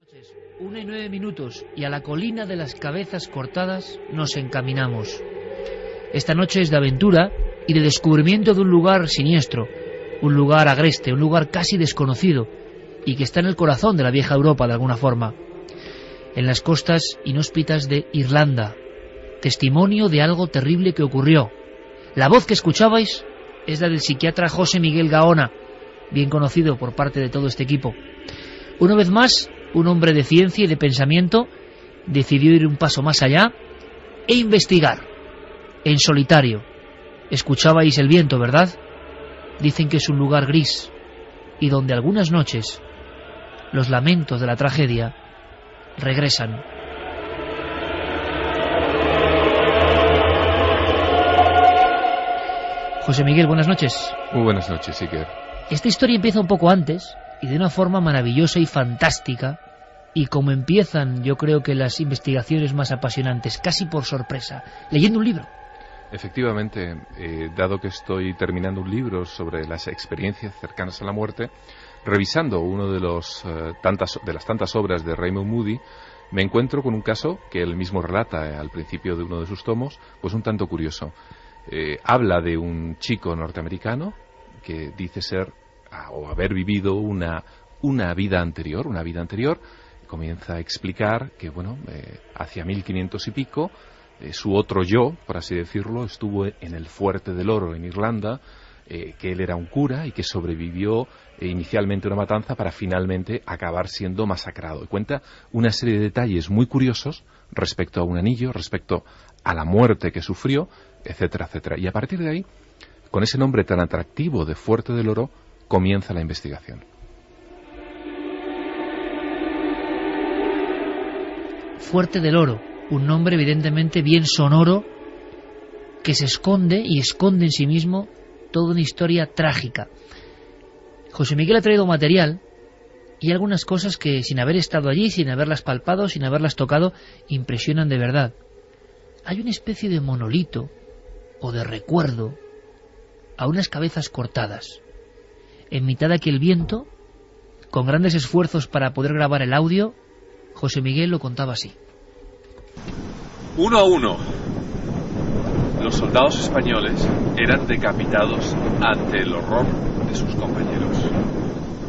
1:09 y a la colina de las cabezas cortadas nos encaminamos. Esta noche es de aventura y de descubrimiento de un lugar siniestro, un lugar agreste, un lugar casi desconocido y que está en el corazón de la vieja Europa de alguna forma, en las costas inhóspitas de Irlanda, testimonio de algo terrible que ocurrió. La voz que escuchabais es la del psiquiatra José Miguel Gaona, bien conocido por parte de todo este equipo. Una vez más, un hombre de ciencia y de pensamiento decidió ir un paso más allá e investigar, en solitario. Escuchabais el viento, ¿verdad? Dicen que es un lugar gris y donde algunas noches los lamentos de la tragedia regresan. José Miguel, buenas noches. Muy buenas noches, Iker. Esta historia empieza un poco antes y de una forma maravillosa y fantástica, y como empiezan, yo creo que las investigaciones más apasionantes, casi por sorpresa, leyendo un libro. Efectivamente, dado que estoy terminando un libro sobre las experiencias cercanas a la muerte, revisando uno de las tantas obras de Raymond Moody, me encuentro con un caso que él mismo relata al principio de uno de sus tomos, pues un tanto curioso. Habla de un chico norteamericano que dice ser o haber vivido una vida anterior, comienza a explicar que, hacia 1500 y pico, su otro yo, por así decirlo, estuvo en el Fuerte del Oro en Irlanda, que él era un cura y que sobrevivió inicialmente a una matanza para finalmente acabar siendo masacrado. Y cuenta una serie de detalles muy curiosos respecto a un anillo, respecto a la muerte que sufrió, etcétera, etcétera. Y a partir de ahí, con ese nombre tan atractivo de Fuerte del Oro, comienza la investigación. Fuerte del Oro, un nombre evidentemente bien sonoro que se esconde y esconde en sí mismo toda una historia trágica. José Miguel ha traído material y algunas cosas que, sin haber estado allí, sin haberlas palpado, sin haberlas tocado, impresionan de verdad. Hay una especie de monolito o de recuerdo a unas cabezas cortadas, en mitad de aquel viento, con grandes esfuerzos para poder grabar el audio. José Miguel lo contaba así. 1 a 1. Los soldados españoles eran decapitados ante el horror de sus compañeros.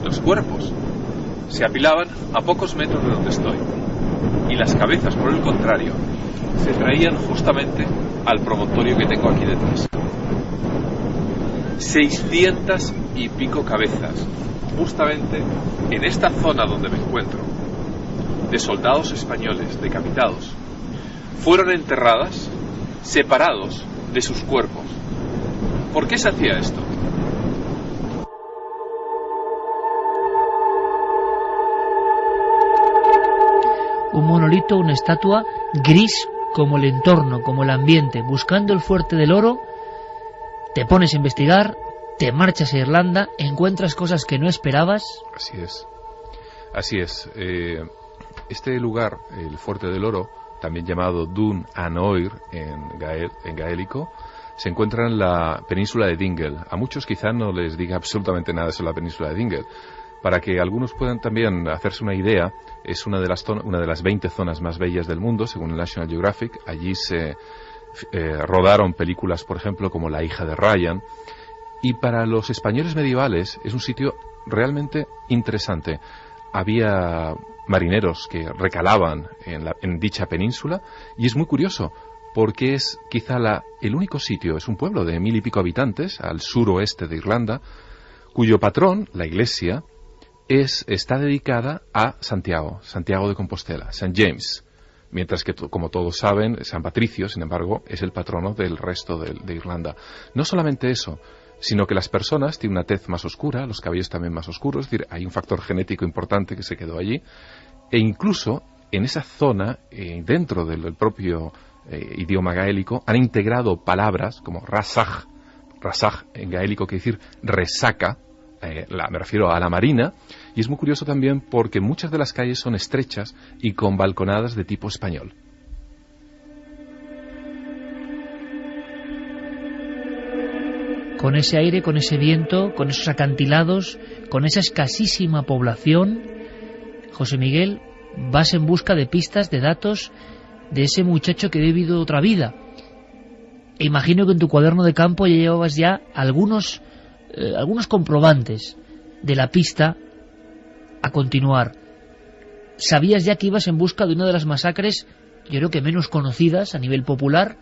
Los cuerpos se apilaban a pocos metros de donde estoy, y las cabezas, por el contrario, se traían justamente al promontorio que tengo aquí detrás. 600 y pico cabezas, justamente en esta zona donde me encuentro, de soldados españoles decapitados, fueron enterradas separados de sus cuerpos. ¿Por qué se hacía esto? Un monolito, una estatua gris como el entorno, como el ambiente, buscando el Fuerte del Oro. Te pones a investigar, te marchas a Irlanda, encuentras cosas que no esperabas. Así es. Este lugar, el Fuerte del Oro, también llamado Dún an Oir en gaélico, se encuentra en la península de Dingle. A muchos quizá no les diga absolutamente nada sobre la península de Dingle. Para que algunos puedan también hacerse una idea, es una de las 20 zonas más bellas del mundo, según el National Geographic. Allí se rodaron películas, por ejemplo, como La hija de Ryan. Y para los españoles medievales es un sitio realmente interesante. Había marineros que recalaban en dicha península, y es muy curioso porque es quizá el único sitio, es un pueblo de 1000 y pico habitantes al suroeste de Irlanda, cuyo patrón, la iglesia, está dedicada a Santiago de Compostela, St. James, mientras que, como todos saben, San Patricio, sin embargo, es el patrono del resto de Irlanda. No solamente eso, sino que las personas tienen una tez más oscura, los cabellos también más oscuros, es decir, hay un factor genético importante que se quedó allí, e incluso en esa zona, dentro del propio idioma gaélico, han integrado palabras como rasaj en gaélico quiere decir resaca, me refiero a la marina, y es muy curioso también porque muchas de las calles son estrechas y con balconadas de tipo español. Con ese aire, con ese viento, con esos acantilados, con esa escasísima población, José Miguel, vas en busca de pistas, de datos de ese muchacho que ha vivido otra vida. E imagino que en tu cuaderno de campo ya llevabas ya algunos comprobantes de la pista a continuar. Sabías ya que ibas en busca de una de las masacres, yo creo que menos conocidas a nivel popular,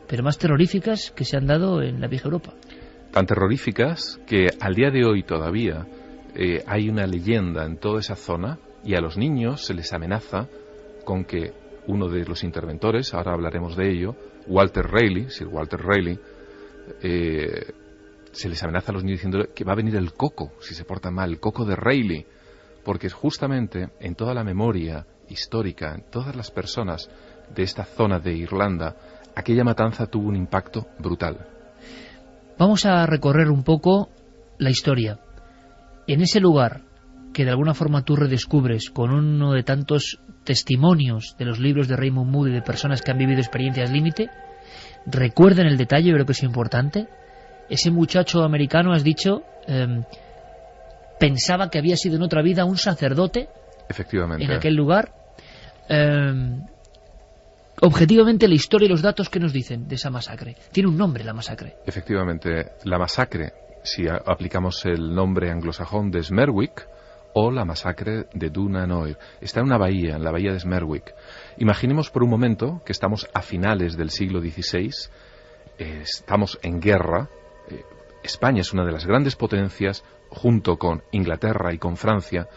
pero más terroríficas que se han dado en la vieja Europa. Tan terroríficas que al día de hoy todavía hay una leyenda en toda esa zona, y a los niños se les amenaza con que uno de los interventores, ahora hablaremos de ello, Sir Walter Raleigh, se les amenaza a los niños diciendo que va a venir el coco, si se portan mal, el coco de Raleigh, porque justamente en toda la memoria histórica, en todas las personas de esta zona de Irlanda, aquella matanza tuvo un impacto brutal. Vamos a recorrer un poco la historia. En ese lugar que de alguna forma tú redescubres con uno de tantos testimonios de los libros de Raymond Moody de personas que han vivido experiencias límite, recuerden el detalle, creo que es importante. Ese muchacho americano, has dicho, pensaba que había sido en otra vida un sacerdote. Efectivamente. En aquel lugar. Objetivamente, la historia y los datos que nos dicen de esa masacre. Tiene un nombre la masacre. Efectivamente, la masacre, si aplicamos el nombre anglosajón de Smerwick, o la masacre de Dún an Oir, está en una bahía, en la bahía de Smerwick. Imaginemos por un momento que estamos a finales del siglo XVI, estamos en guerra. España es una de las grandes potencias, junto con Inglaterra y con Francia,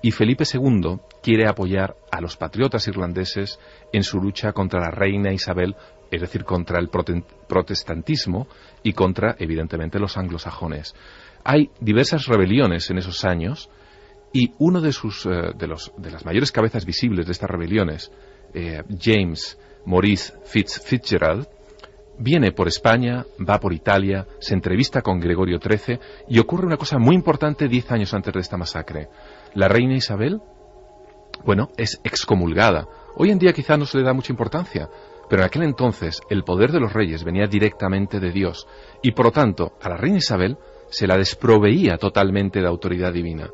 y Felipe II quiere apoyar a los patriotas irlandeses en su lucha contra la reina Isabel, es decir, contra el protestantismo y contra, evidentemente, los anglosajones. Hay diversas rebeliones en esos años, y uno de las mayores cabezas visibles de estas rebeliones, James Maurice Fitzgerald, viene por España, va por Italia, se entrevista con Gregorio XIII, y ocurre una cosa muy importante 10 años antes de esta masacre. La reina Isabel, es excomulgada. Hoy en día quizá no se le da mucha importancia, pero en aquel entonces el poder de los reyes venía directamente de Dios, y por lo tanto a la reina Isabel se la desproveía totalmente de autoridad divina.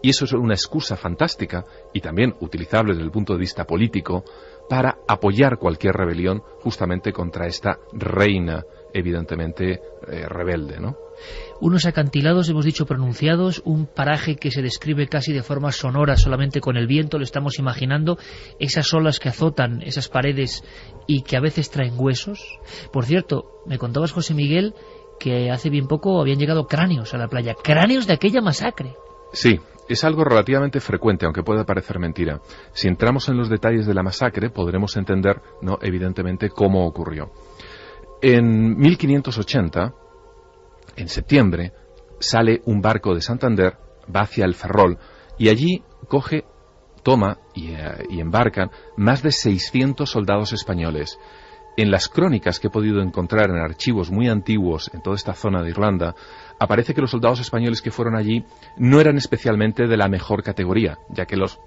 Y eso es una excusa fantástica, y también utilizable desde el punto de vista político, para apoyar cualquier rebelión justamente contra esta reina, evidentemente rebelde, ¿no? Unos acantilados, hemos dicho, pronunciados, un paraje que se describe casi de forma sonora solamente con el viento, lo estamos imaginando, esas olas que azotan esas paredes y que a veces traen huesos. Por cierto, me contabas, José Miguel, que hace bien poco habían llegado cráneos a la playa, cráneos de aquella masacre. Sí, es algo relativamente frecuente, aunque pueda parecer mentira. Si entramos en los detalles de la masacre, podremos entender, evidentemente, cómo ocurrió. En 1580, en septiembre, sale un barco de Santander, va hacia el Ferrol, y allí toma y embarcan más de 600 soldados españoles. En las crónicas que he podido encontrar en archivos muy antiguos en toda esta zona de Irlanda, aparece que los soldados españoles que fueron allí no eran especialmente de la mejor categoría, ya que los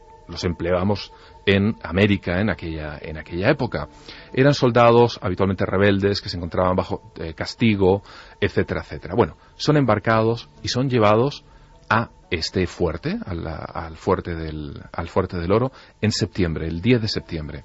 empleábamos en América en aquella época. Eran soldados habitualmente rebeldes que se encontraban bajo castigo, etcétera, etcétera. Bueno, son embarcados y son llevados a este fuerte, al fuerte del Oro, en septiembre, el 10 de septiembre.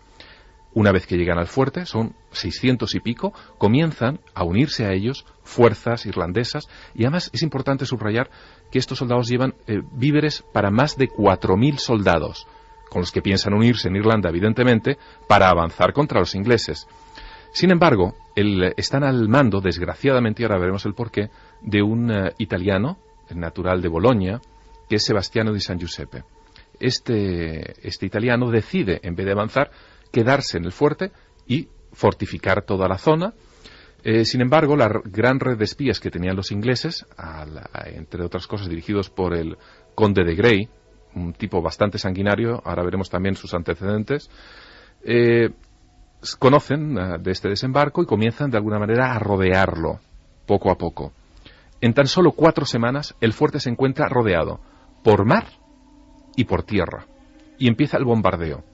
Una vez que llegan al fuerte, son 600 y pico, comienzan a unirse a ellos fuerzas irlandesas, y además es importante subrayar que estos soldados llevan víveres para más de 4.000 soldados, con los que piensan unirse en Irlanda, evidentemente, para avanzar contra los ingleses. Sin embargo, están al mando, desgraciadamente, y ahora veremos el porqué, de un italiano, natural de Bolonia, que es Sebastiano di San Giuseppe. Este italiano decide, en vez de avanzar, quedarse en el fuerte y fortificar toda la zona. Sin embargo, la gran red de espías que tenían los ingleses, entre otras cosas dirigidos por el conde de Grey, un tipo bastante sanguinario, ahora veremos también sus antecedentes, conocen de este desembarco y comienzan de alguna manera a rodearlo, poco a poco. En tan solo 4 semanas, el fuerte se encuentra rodeado por mar y por tierra, y empieza el bombardeo.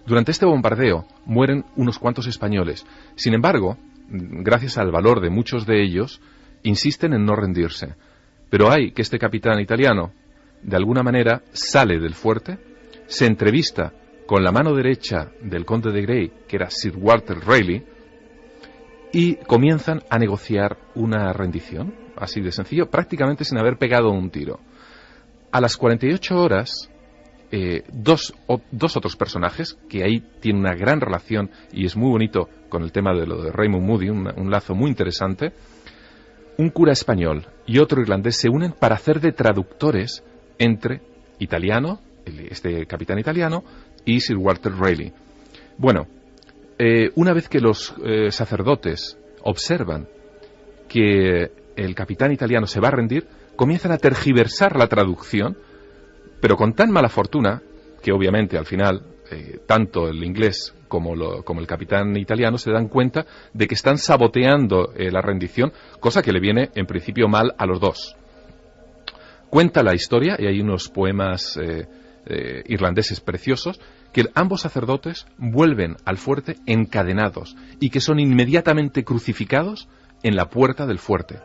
Durante este bombardeo mueren unos cuantos españoles. Sin embargo, gracias al valor de muchos de ellos, insisten en no rendirse. Pero hay que este capitán italiano, de alguna manera, sale del fuerte se entrevista con la mano derecha del conde de Grey, que era Sir Walter Raleigh, y comienzan a negociar una rendición, así de sencillo, prácticamente sin haber pegado un tiro. A las 48 horas, dos otros personajes, que ahí tienen una gran relación y es muy bonito con el tema de lo de Raymond Moody, un lazo muy interesante, un cura español y otro irlandés se unen para hacer de traductores entre italiano, este capitán italiano, y Sir Walter Raleigh. Bueno, una vez que los sacerdotes observan que el capitán italiano se va a rendir, comienzan a tergiversar la traducción, pero con tan mala fortuna que obviamente al final tanto el inglés como el capitán italiano se dan cuenta de que están saboteando la rendición, cosa que le viene en principio mal a los dos. Cuenta la historia, y hay unos poemas irlandeses preciosos, que ambos sacerdotes vuelven al fuerte encadenados y que son inmediatamente crucificados en la puerta del fuerte.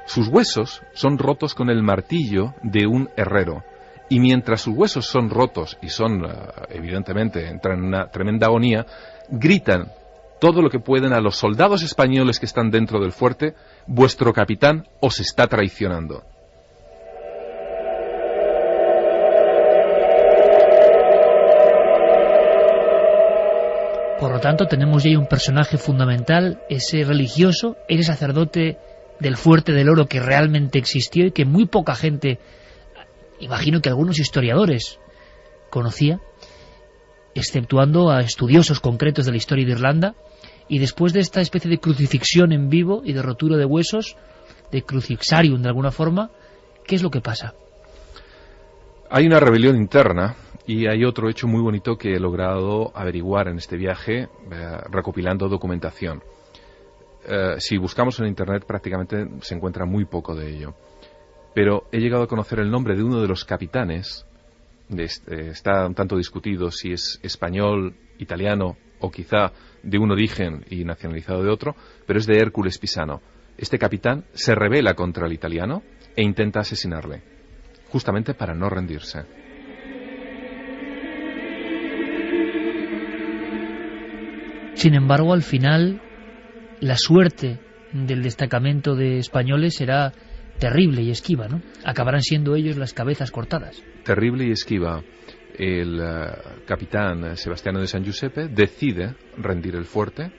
Sus huesos son rotos con el martillo de un herrero, y mientras sus huesos son rotos y son, evidentemente, entran en una tremenda agonía, gritan todo lo que pueden a los soldados españoles que están dentro del fuerte: vuestro capitán os está traicionando. Por lo tanto, tenemos ya un personaje fundamental, ese religioso, ese sacerdote del Fuerte del Oro que realmente existió y que muy poca gente, imagino que algunos historiadores, conocía, exceptuando a estudiosos concretos de la historia de Irlanda. Y después de esta especie de crucifixión en vivo y de rotura de huesos, de crucifixarium de alguna forma, ¿qué es lo que pasa? Hay una rebelión interna. Y hay otro hecho muy bonito que he logrado averiguar en este viaje, recopilando documentación. Si buscamos en Internet prácticamente se encuentra muy poco de ello. Pero he llegado a conocer el nombre de uno de los capitanes. Está un tanto discutido si es español, italiano o quizá de un origen y nacionalizado de otro, pero es de Hércules Pisano. Este capitán se rebela contra el italiano e intenta asesinarle, justamente para no rendirse. Sin embargo, al final, la suerte del destacamento de españoles será terrible y esquiva, ¿no? Acabarán siendo ellos las cabezas cortadas. Terrible y esquiva. El capitán Sebastiano de San Giuseppe decide rendir el fuerte,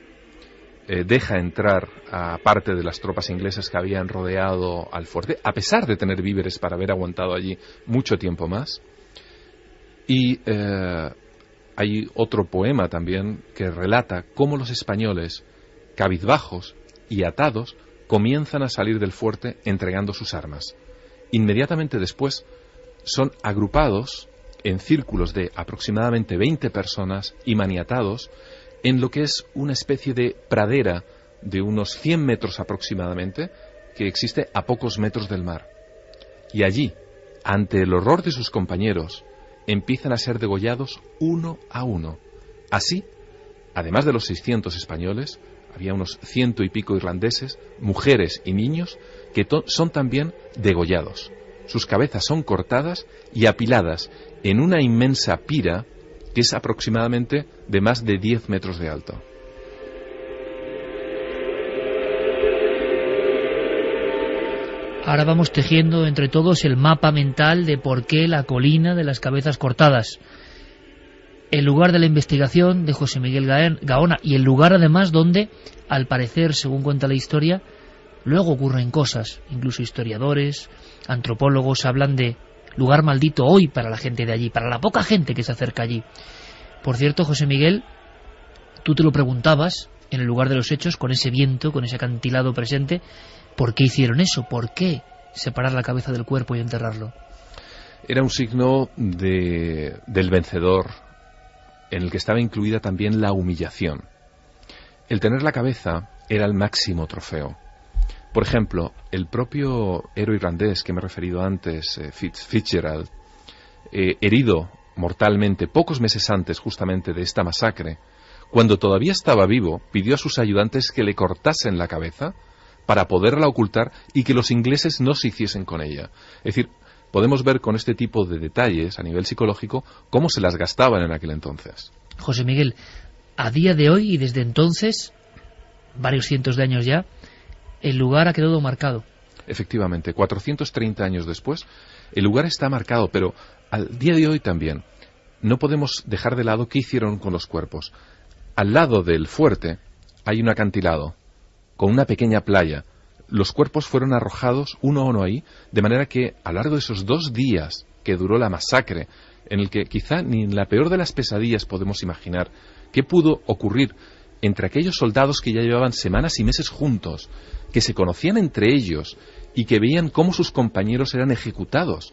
deja entrar a parte de las tropas inglesas que habían rodeado al fuerte, a pesar de tener víveres para haber aguantado allí mucho tiempo más, y hay otro poema también que relata cómo los españoles, cabizbajos y atados, comienzan a salir del fuerte entregando sus armas. Inmediatamente después son agrupados en círculos de aproximadamente 20 personas y maniatados en lo que es una especie de pradera de unos 100 metros aproximadamente que existe a pocos metros del mar. Y allí, ante el horror de sus compañeros, empiezan a ser degollados uno a uno. Así, además de los 600 españoles, había unos 100 y pico irlandeses, mujeres y niños, que son también degollados. Sus cabezas son cortadas y apiladas en una inmensa pira que es aproximadamente de más de 10 metros de alto. Ahora vamos tejiendo entre todos el mapa mental de por qué la colina de las cabezas cortadas. El lugar de la investigación de José Miguel Gaona, y el lugar además donde, al parecer, según cuenta la historia, luego ocurren cosas. Incluso historiadores, antropólogos hablan de lugar maldito hoy para la gente de allí, para la poca gente que se acerca allí. Por cierto, José Miguel, tú te lo preguntabas en el lugar de los hechos, con ese viento, con ese acantilado presente, ¿por qué hicieron eso? ¿Por qué separar la cabeza del cuerpo y enterrarlo? Era un signo del vencedor, en el que estaba incluida también la humillación. El tener la cabeza era el máximo trofeo. Por ejemplo, el propio héroe irlandés que me he referido antes, Fitzgerald, herido mortalmente pocos meses antes justamente de esta masacre, cuando todavía estaba vivo, pidió a sus ayudantes que le cortasen la cabeza para poderla ocultar y que los ingleses no se hiciesen con ella. Es decir, podemos ver con este tipo de detalles a nivel psicológico cómo se las gastaban en aquel entonces. José Miguel, a día de hoy y desde entonces, varios cientos de años ya, el lugar ha quedado marcado. Efectivamente, 430 años después, el lugar está marcado, pero al día de hoy también no podemos dejar de lado qué hicieron con los cuerpos. Al lado del fuerte hay un acantilado con una pequeña playa. Los cuerpos fueron arrojados uno a uno ahí, de manera que a lo largo de esos 2 días que duró la masacre, en el que quizá ni en la peor de las pesadillas podemos imaginar qué pudo ocurrir entre aquellos soldados que ya llevaban semanas y meses juntos, que se conocían entre ellos y que veían cómo sus compañeros eran ejecutados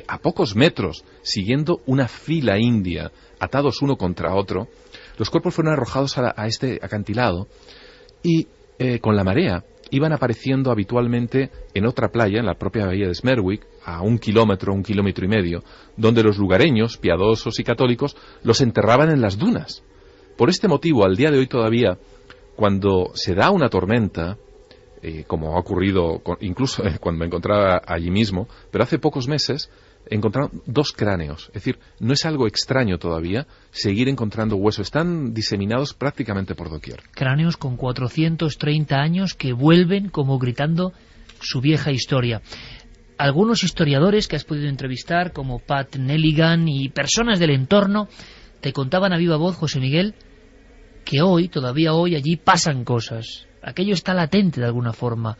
a pocos metros, siguiendo una fila india, atados uno contra otro. Los cuerpos fueron arrojados a este acantilado y con la marea iban apareciendo habitualmente en otra playa, en la propia bahía de Smerwick, a 1 kilómetro, 1,5 kilómetros, donde los lugareños, piadosos y católicos, los enterraban en las dunas. Por este motivo, al día de hoy todavía, cuando se da una tormenta, como ha ocurrido incluso cuando me encontraba allí mismo, pero hace pocos meses, encontraron 2 cráneos. Es decir, no es algo extraño todavía seguir encontrando huesos. Están diseminados prácticamente por doquier. Cráneos con 430 años que vuelven como gritando su vieja historia. Algunos historiadores que has podido entrevistar, como Pat Nelligan y personas del entorno, te contaban a viva voz, José Miguel, que hoy, todavía hoy, allí pasan cosas. Aquello está latente de alguna forma.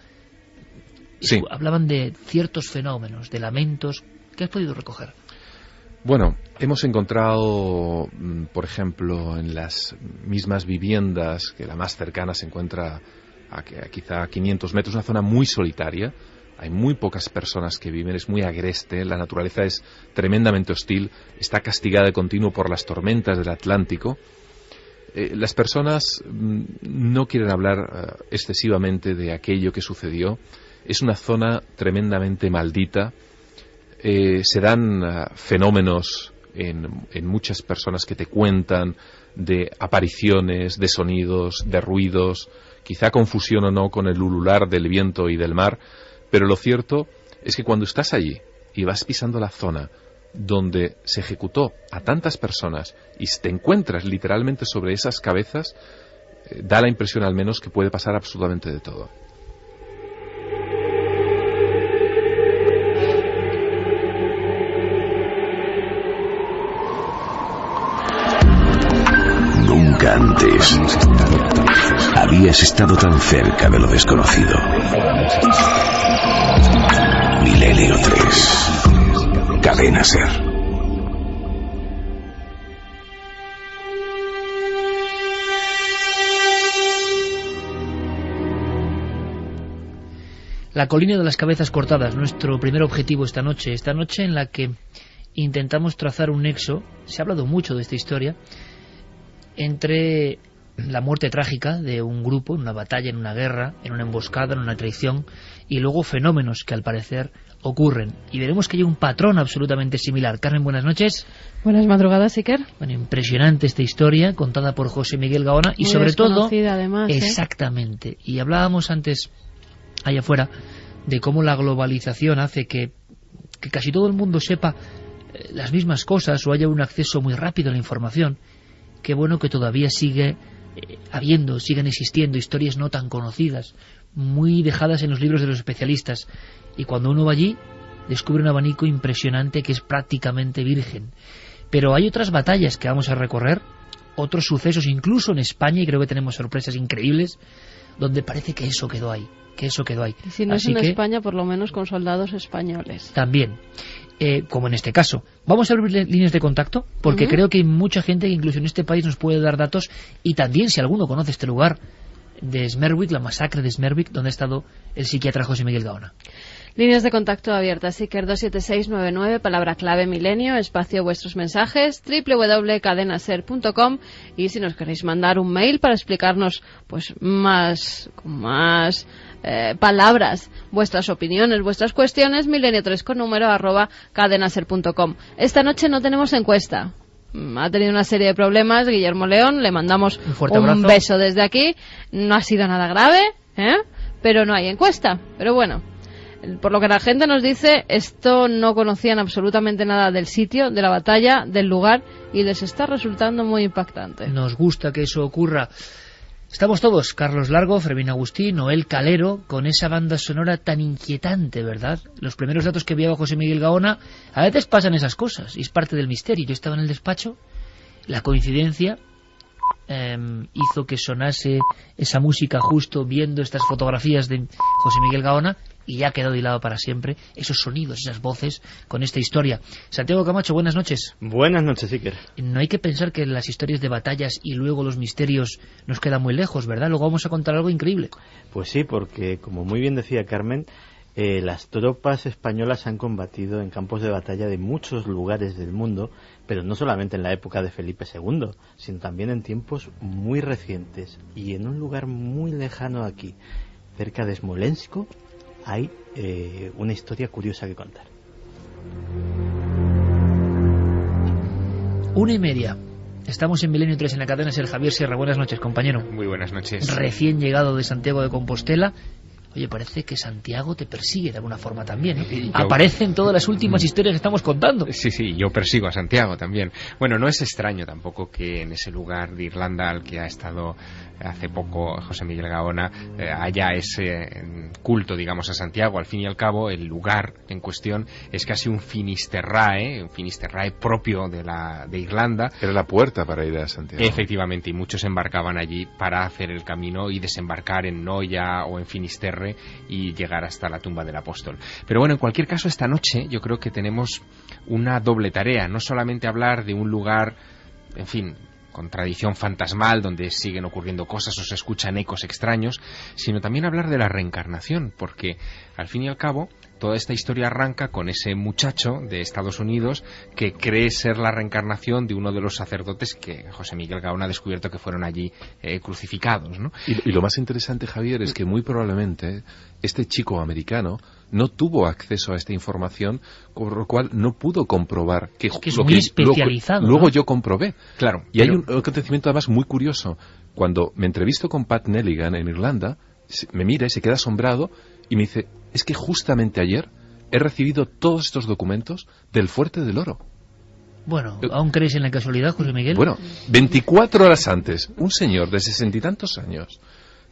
Sí. Hablaban de ciertos fenómenos, de lamentos. ¿Qué has podido recoger? Bueno, hemos encontrado, por ejemplo, en las mismas viviendas, que la más cercana se encuentra a quizá 500 metros, una zona muy solitaria. Hay muy pocas personas que viven, es muy agreste, la naturaleza es tremendamente hostil, está castigada de continuo por las tormentas del Atlántico. Las personas no quieren hablar excesivamente de aquello que sucedió. Es una zona tremendamente maldita. Se dan fenómenos en muchas personas que te cuentan de apariciones, de sonidos, de ruidos, quizá confusión o no con el ulular del viento y del mar, pero lo cierto es que cuando estás allí y vas pisando la zona donde se ejecutó a tantas personas y te encuentras literalmente sobre esas cabezas, da la impresión al menos que puede pasar absolutamente de todo. Nunca antes habías estado tan cerca de lo desconocido. Milenio 3. Cadena SER. La colina de las cabezas cortadas, nuestro primer objetivo esta noche en la que intentamos trazar un nexo. Se ha hablado mucho de esta historia entre la muerte trágica de un grupo en una batalla, en una guerra, en una emboscada, en una traición, y luego fenómenos que al parecer ocurren. Y veremos que hay un patrón absolutamente similar. Carmen, buenas noches. Buenas madrugadas, Iker. Bueno, impresionante esta historia contada por José Miguel Gaona y muy sobre todo, además, exactamente. Y hablábamos antes allá afuera de cómo la globalización hace que casi todo el mundo sepa las mismas cosas o haya un acceso muy rápido a la información. Qué bueno que todavía siguen existiendo historias no tan conocidas, muy dejadas en los libros de los especialistas, y cuando uno va allí descubre un abanico impresionante que es prácticamente virgen. Pero hay otras batallas que vamos a recorrer, otros sucesos incluso en España, y creo que tenemos sorpresas increíbles, donde parece que eso quedó ahí. Y si no es en España, por lo menos con soldados españoles. También. Como en este caso. Vamos a abrir líneas de contacto, porque creo que hay mucha gente que incluso en este país nos puede dar datos, y también si alguno conoce este lugar de Smerwick, la masacre de Smerwick, donde ha estado el psiquiatra José Miguel Gaona. Líneas de contacto abiertas, Iker 27699, palabra clave milenio, espacio vuestros mensajes, www.cadenaser.com, y si nos queréis mandar un mail para explicarnos pues más palabras, vuestras opiniones, vuestras cuestiones, milenio3 con número @cadenaser.com. Esta noche no tenemos encuesta. Ha tenido una serie de problemas Guillermo León, le mandamos un beso desde aquí. No ha sido nada grave, pero no hay encuesta. Pero bueno, Por lo que la gente nos dice, esto no conocían absolutamente nada del sitio, de la batalla, del lugar, y les está resultando muy impactante. Nos gusta que eso ocurra. Estamos todos, Carlos Largo, Fermín Agustí, Noel Calero, con esa banda sonora tan inquietante, ¿verdad? Los primeros datos que enviaba José Miguel Gaona, a veces pasan esas cosas, y es parte del misterio. Yo estaba en el despacho, la coincidencia hizo que sonase esa música justo viendo estas fotografías de José Miguel Gaona, y ya quedó hilado para siempre esos sonidos, esas voces con esta historia. Santiago Camacho, buenas noches. Buenas noches, Iker. No hay que pensar que las historias de batallas y luego los misterios nos quedan muy lejos, ¿verdad? Luego vamos a contar algo increíble. Pues sí, porque como muy bien decía Carmen, las tropas españolas han combatido en campos de batalla de muchos lugares del mundo, pero no solamente en la época de Felipe II, sino también en tiempos muy recientes. Y en un lugar muy lejano aquí, cerca de Smolensk, hay una historia curiosa que contar. 1:30. Estamos en Milenio 3 en la cadena Ser. Javier Sierra, buenas noches, compañero. Muy buenas noches. Recién llegado de Santiago de Compostela. Oye, parece que Santiago te persigue de alguna forma también, ¿eh? Aparece en todas las últimas historias que estamos contando. Sí, yo persigo a Santiago también. Bueno, no es extraño tampoco que en ese lugar de Irlanda al que ha estado hace poco José Miguel Gaona haya ese culto, digamos, a Santiago. Al fin y al cabo, el lugar en cuestión es casi un Finisterrae propio de Irlanda. Era la puerta para ir a Santiago. Efectivamente, y muchos embarcaban allí para hacer el camino y desembarcar en Noia o en Finisterre y llegar hasta la tumba del apóstol. Pero bueno, en cualquier caso, esta noche yo creo que tenemos una doble tarea, no solamente hablar de un lugar, en fin, con tradición fantasmal, donde siguen ocurriendo cosas o se escuchan ecos extraños, sino también hablar de la reencarnación, porque al fin y al cabo toda esta historia arranca con ese muchacho de Estados Unidos que cree ser la reencarnación de uno de los sacerdotes que José Miguel Gaona ha descubierto que fueron allí crucificados, ¿no? Y lo más interesante, Javier, es que muy probablemente este chico americano no tuvo acceso a esta información, por lo cual no pudo comprobar que es muy especializado. Luego ¿no? Yo comprobé. Claro. Y hay un acontecimiento además muy curioso. Cuando me entrevisto con Pat Nelligan en Irlanda, me mira y se queda asombrado y me dice, es que justamente ayer he recibido todos estos documentos del Fuerte del Oro. Bueno, ¿aún crees en la casualidad, José Miguel? Bueno, 24 horas antes, un señor de 60 y tantos años,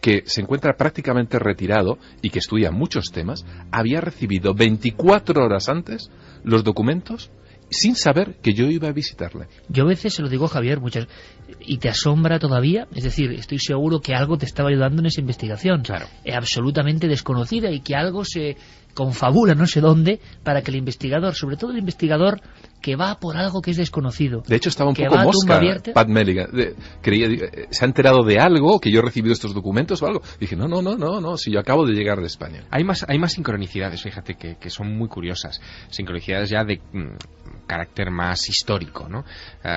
que se encuentra prácticamente retirado y que estudia muchos temas, había recibido 24 horas antes los documentos sin saber que yo iba a visitarle. Yo a veces se lo digo a Javier, y te asombra todavía, es decir, estoy seguro que algo te estaba ayudando en esa investigación, claro, absolutamente desconocida, y que algo se confabula no sé dónde para que el investigador, sobre todo el investigador que va por algo que es desconocido. De hecho estaba un poco mosca Pat Nelligan, se ha enterado de algo, que yo he recibido estos documentos o algo. Dije, no, si yo acabo de llegar de España. Hay más sincronicidades, fíjate, que son muy curiosas, sincronicidades ya de carácter más histórico, ¿no?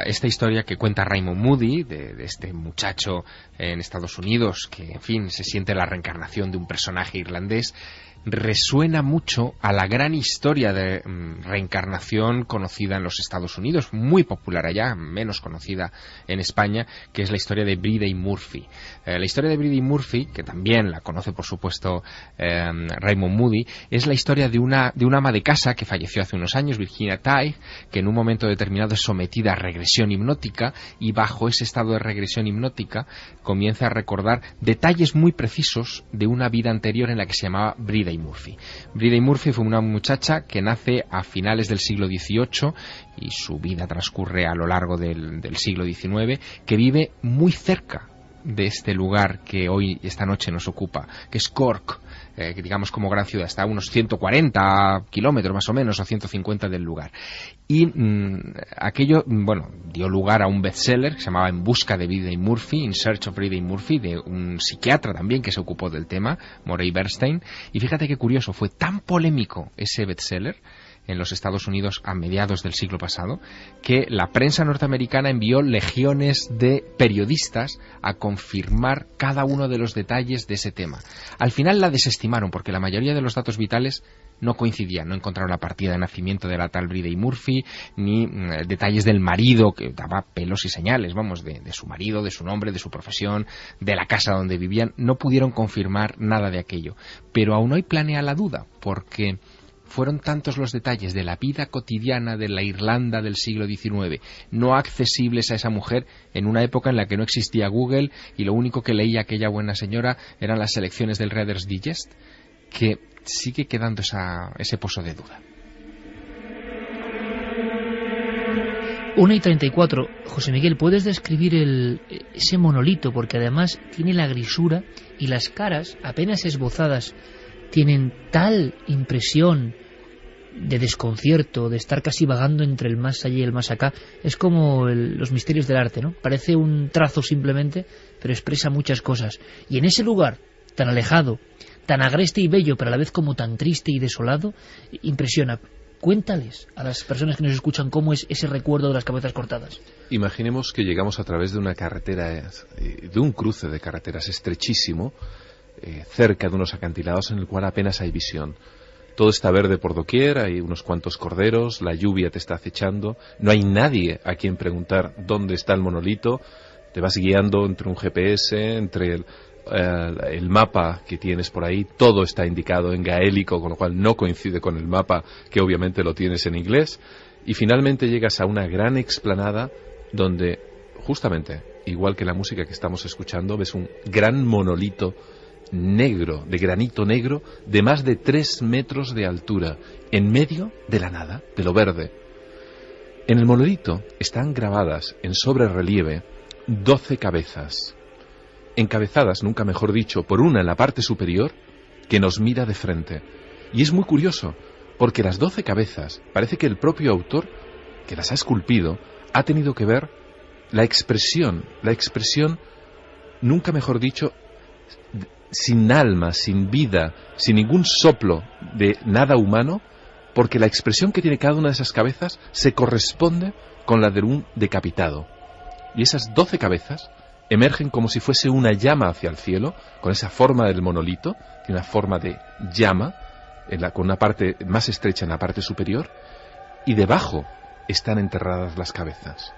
Esta historia que cuenta Raymond Moody de este muchacho en Estados Unidos que, en fin, se siente la reencarnación de un personaje irlandés, resuena mucho a la gran historia de reencarnación conocida en los Estados Unidos, muy popular allá, menos conocida en España, que es la historia de Bridey Murphy. La historia de Bridey Murphy, que también la conoce por supuesto Raymond Moody, es la historia de una ama de casa que falleció hace unos años, Virginia Tighe, que en un momento determinado es sometida a regresión hipnótica, y bajo ese estado de regresión hipnótica comienza a recordar detalles muy precisos de una vida anterior en la que se llamaba Bridey Murphy. Bridey Murphy fue una muchacha que nace a finales del siglo XVIII y su vida transcurre a lo largo del siglo XIX, que vive muy cerca de este lugar que hoy, esta noche, nos ocupa, que es Cork, que digamos como gran ciudad, está a unos 140 kilómetros más o menos, o 150 del lugar. Y aquello, dio lugar a un bestseller que se llamaba En busca de Bridey Murphy, In Search of Bridey Murphy, de un psiquiatra también que se ocupó del tema, Morey Bernstein. Y fíjate qué curioso, fue tan polémico ese bestseller en los Estados Unidos a mediados del siglo pasado, que la prensa norteamericana envió legiones de periodistas a confirmar cada uno de los detalles de ese tema. Al final la desestimaron porque la mayoría de los datos vitales no coincidían, no encontraron la partida de nacimiento de la tal Bridey Murphy, ni detalles del marido, que daba pelos y señales, vamos, de su marido, de su nombre, de su profesión, de la casa donde vivían. No pudieron confirmar nada de aquello, pero aún hoy planea la duda, porque fueron tantos los detalles de la vida cotidiana de la Irlanda del siglo XIX, no accesibles a esa mujer en una época en la que no existía Google y lo único que leía aquella buena señora eran las selecciones del Reader's Digest, que sigue quedando ese pozo de duda. 1:34. José Miguel, ¿puedes describir ese monolito? Porque además tiene la grisura y las caras apenas esbozadas tienen tal impresión de desconcierto, de estar casi vagando entre el más allá y el más acá. Es como los misterios del arte, ¿no? Parece un trazo simplemente, pero expresa muchas cosas. Y en ese lugar tan alejado, tan agreste y bello, pero a la vez como tan triste y desolado, impresiona. Cuéntales a las personas que nos escuchan cómo es ese recuerdo de las cabezas cortadas. Imaginemos que llegamos a través de una carretera, de un cruce de carreteras estrechísimo, cerca de unos acantilados en el cual apenas hay visión. Todo está verde por doquier, hay unos cuantos corderos, la lluvia te está acechando, no hay nadie a quien preguntar dónde está el monolito, te vas guiando entre un GPS, entre el mapa que tienes por ahí, todo está indicado en gaélico, con lo cual no coincide con el mapa, que obviamente lo tienes en inglés, y finalmente llegas a una gran explanada donde, justamente, igual que la música que estamos escuchando, ves un gran monolito negro, de granito negro, de más de 3 metros de altura, en medio de la nada, de lo verde. En el monolito están grabadas en sobrerrelieve 12 cabezas, encabezadas, nunca mejor dicho, por una en la parte superior que nos mira de frente. Y es muy curioso, porque las 12 cabezas, parece que el propio autor, que las ha esculpido, ha tenido que ver la expresión, nunca mejor dicho, sin alma, sin vida, sin ningún soplo de nada humano, porque la expresión que tiene cada una de esas cabezas se corresponde con la de un decapitado. Y esas 12 cabezas emergen como si fuese una llama hacia el cielo, con esa forma del monolito, tiene una forma de llama, con una parte más estrecha en la parte superior, y debajo están enterradas las cabezas.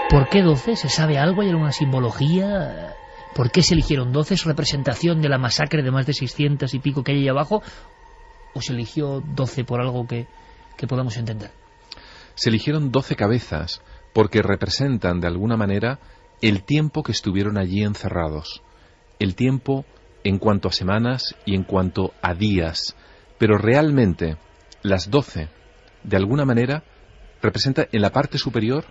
¿Por qué 12? ¿Se sabe algo? ¿Hay alguna simbología? ¿Por qué se eligieron 12? ¿Es representación de la masacre de más de 600 y pico que hay ahí abajo? ¿O se eligió 12 por algo que podamos entender? Se eligieron 12 cabezas porque representan de alguna manera el tiempo que estuvieron allí encerrados. El tiempo en cuanto a semanas y en cuanto a días. Pero realmente las 12, de alguna manera, representan en la parte superior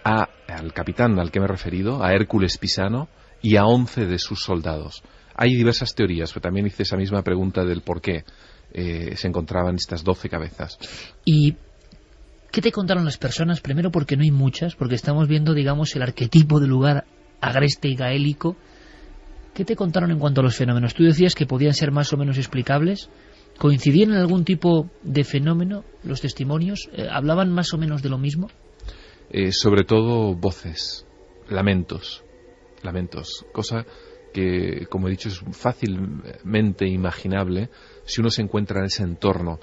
al capitán al que me he referido, a Hércules Pisano, y a 11 de sus soldados. Hay diversas teorías, pero también hice esa misma pregunta del por qué se encontraban estas 12 cabezas. ¿Y qué te contaron las personas? Primero porque no hay muchas, porque estamos viendo, digamos, el arquetipo del lugar agreste y gaélico. ¿Qué te contaron en cuanto a los fenómenos? Tú decías que podían ser más o menos explicables. ¿Coincidían en algún tipo de fenómeno los testimonios? ¿Hablaban más o menos de lo mismo? Sobre todo voces, lamentos, cosa que, como he dicho, es fácilmente imaginable si uno se encuentra en ese entorno.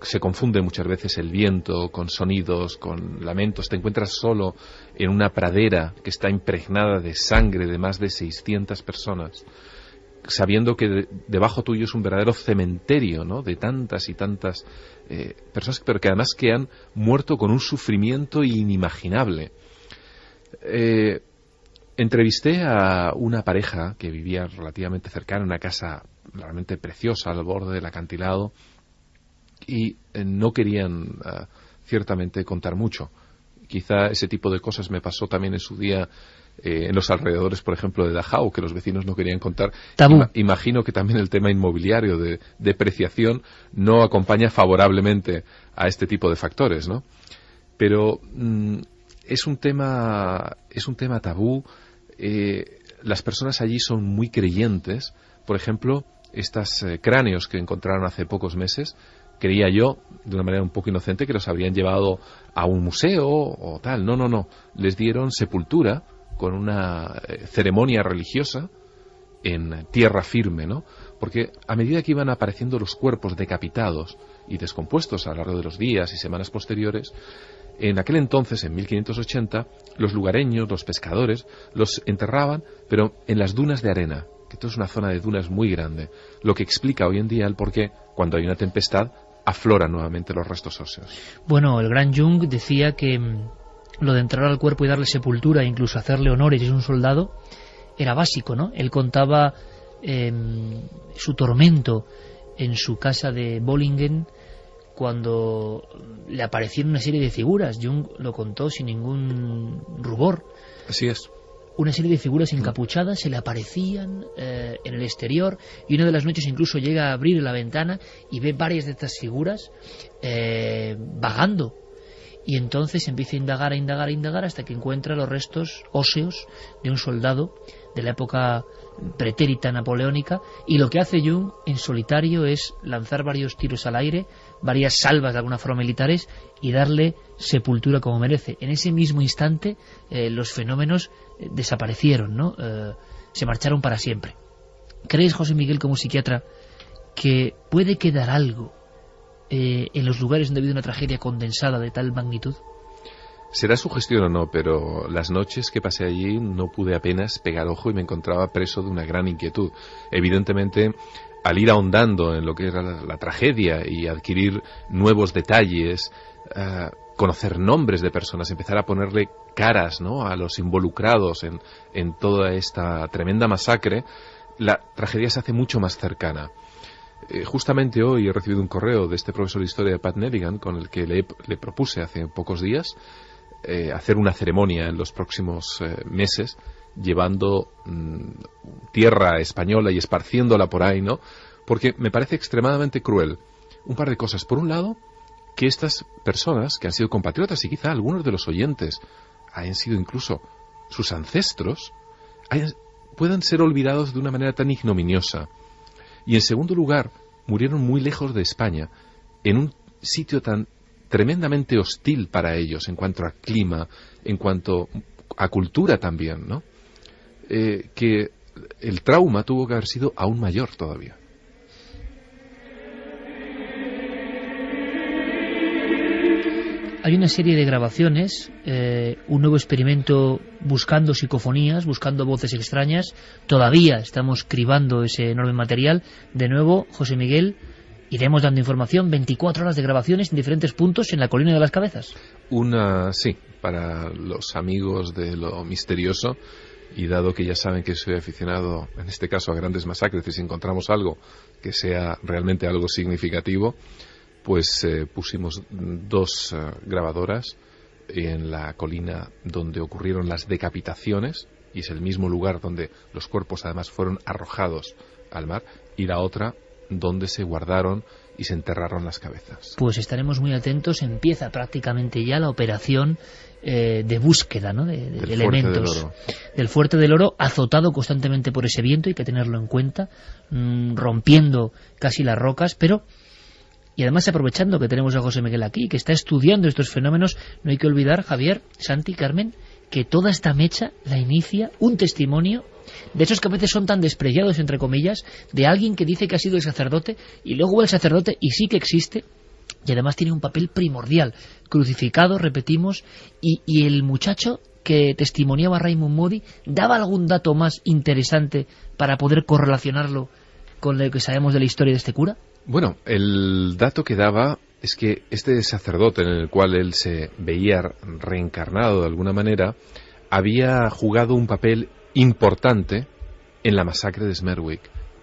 Se confunde muchas veces el viento con sonidos, con lamentos. Te encuentras solo en una pradera que está impregnada de sangre de más de 600 personas, sabiendo que debajo tuyo es un verdadero cementerio, ¿no?, de tantas y tantas personas, pero que además que han muerto con un sufrimiento inimaginable. Entrevisté a una pareja que vivía relativamente cercana, en una casa realmente preciosa al borde del acantilado, y no querían ciertamente contar mucho. Quizá ese tipo de cosas me pasó también en su día en los alrededores, por ejemplo, de Dachau, que los vecinos no querían contar. Imagino que también el tema inmobiliario de depreciación no acompaña favorablemente a este tipo de factores, ¿no? Pero es un tema tabú. Las personas allí son muy creyentes. Por ejemplo, estos cráneos que encontraron hace pocos meses, creía yo, de una manera un poco inocente, que los habrían llevado a un museo o tal. No. Les dieron sepultura con una ceremonia religiosa en tierra firme, ¿no? Porque a medida que iban apareciendo los cuerpos decapitados y descompuestos a lo largo de los días y semanas posteriores, en aquel entonces, en 1580, los lugareños, los pescadores, los enterraban, pero en las dunas de arena, que esto es una zona de dunas muy grande, lo que explica hoy en día el por qué, cuando hay una tempestad, afloran nuevamente los restos óseos. Bueno, el gran Jung decía que lo de enterrar al cuerpo y darle sepultura, incluso hacerle honores si es un soldado, era básico, ¿no? Él contaba su tormento en su casa de Bollingen cuando le aparecieron una serie de figuras. Jung lo contó sin ningún rubor. Así es. Una serie de figuras encapuchadas se le aparecían en el exterior, y una de las noches incluso llega a abrir la ventana y ve varias de estas figuras vagando. Y entonces empieza a indagar hasta que encuentra los restos óseos de un soldado de la época pretérita napoleónica, y lo que hace Jung en solitario es lanzar varios tiros al aire, varias salvas de alguna forma militares, y darle sepultura como merece. En ese mismo instante los fenómenos desaparecieron, ¿no? Se marcharon para siempre. ¿Crees, José Miguel, como psiquiatra, que puede quedar algo en los lugares donde ha habido una tragedia condensada de tal magnitud? Será sugestión o no, pero las noches que pasé allí no pude apenas pegar ojo y me encontraba preso de una gran inquietud. Evidentemente, al ir ahondando en lo que era la tragedia y adquirir nuevos detalles, conocer nombres de personas, empezar a ponerle caras, ¿no?, a los involucrados en toda esta tremenda masacre, la tragedia se hace mucho más cercana. Justamente hoy he recibido un correo de este profesor de historia de Pat Nelligan, con el que le propuse hace pocos días hacer una ceremonia en los próximos meses, llevando tierra española y esparciéndola por ahí, ¿no? Porque me parece extremadamente cruel un par de cosas. Por un lado, que estas personas que han sido compatriotas, y quizá algunos de los oyentes hayan sido incluso sus ancestros, puedan ser olvidados de una manera tan ignominiosa. Y en segundo lugar, murieron muy lejos de España, en un sitio tan tremendamente hostil para ellos en cuanto a clima, en cuanto a cultura también, ¿no? Que el trauma tuvo que haber sido aún mayor todavía. Hay una serie de grabaciones, un nuevo experimento buscando psicofonías, buscando voces extrañas. Todavía estamos cribando ese enorme material. De nuevo, José Miguel, iremos dando información, 24 horas de grabaciones en diferentes puntos en la Colina de las Cabezas. Sí, para los amigos de lo misterioso, y dado que ya saben que soy aficionado, en este caso, a grandes masacres, y si encontramos algo que sea realmente algo significativo, pues pusimos 2 grabadoras en la colina donde ocurrieron las decapitaciones, y es el mismo lugar donde los cuerpos además fueron arrojados al mar, y la otra donde se guardaron y se enterraron las cabezas. Pues estaremos muy atentos. Empieza prácticamente ya la operación de búsqueda, ¿no?, de elementos del Fuerte del Oro, azotado constantemente por ese viento, hay que tenerlo en cuenta, rompiendo casi las rocas, pero... Y además, aprovechando que tenemos a José Miguel aquí, que está estudiando estos fenómenos, no hay que olvidar, Javier, Santi, Carmen, que toda esta mecha la inicia un testimonio de esos que a veces son tan despreciados, entre comillas, de alguien que dice que ha sido el sacerdote, y luego el sacerdote, y sí que existe, y además tiene un papel primordial, crucificado, repetimos, y el muchacho que testimoniaba a Raymond Moody daba algún dato más interesante para poder correlacionarlo con lo que sabemos de la historia de este cura. Bueno, el dato que daba es que este sacerdote, en el cual él se veía reencarnado de alguna manera, había jugado un papel importante en la masacre de Smerwick,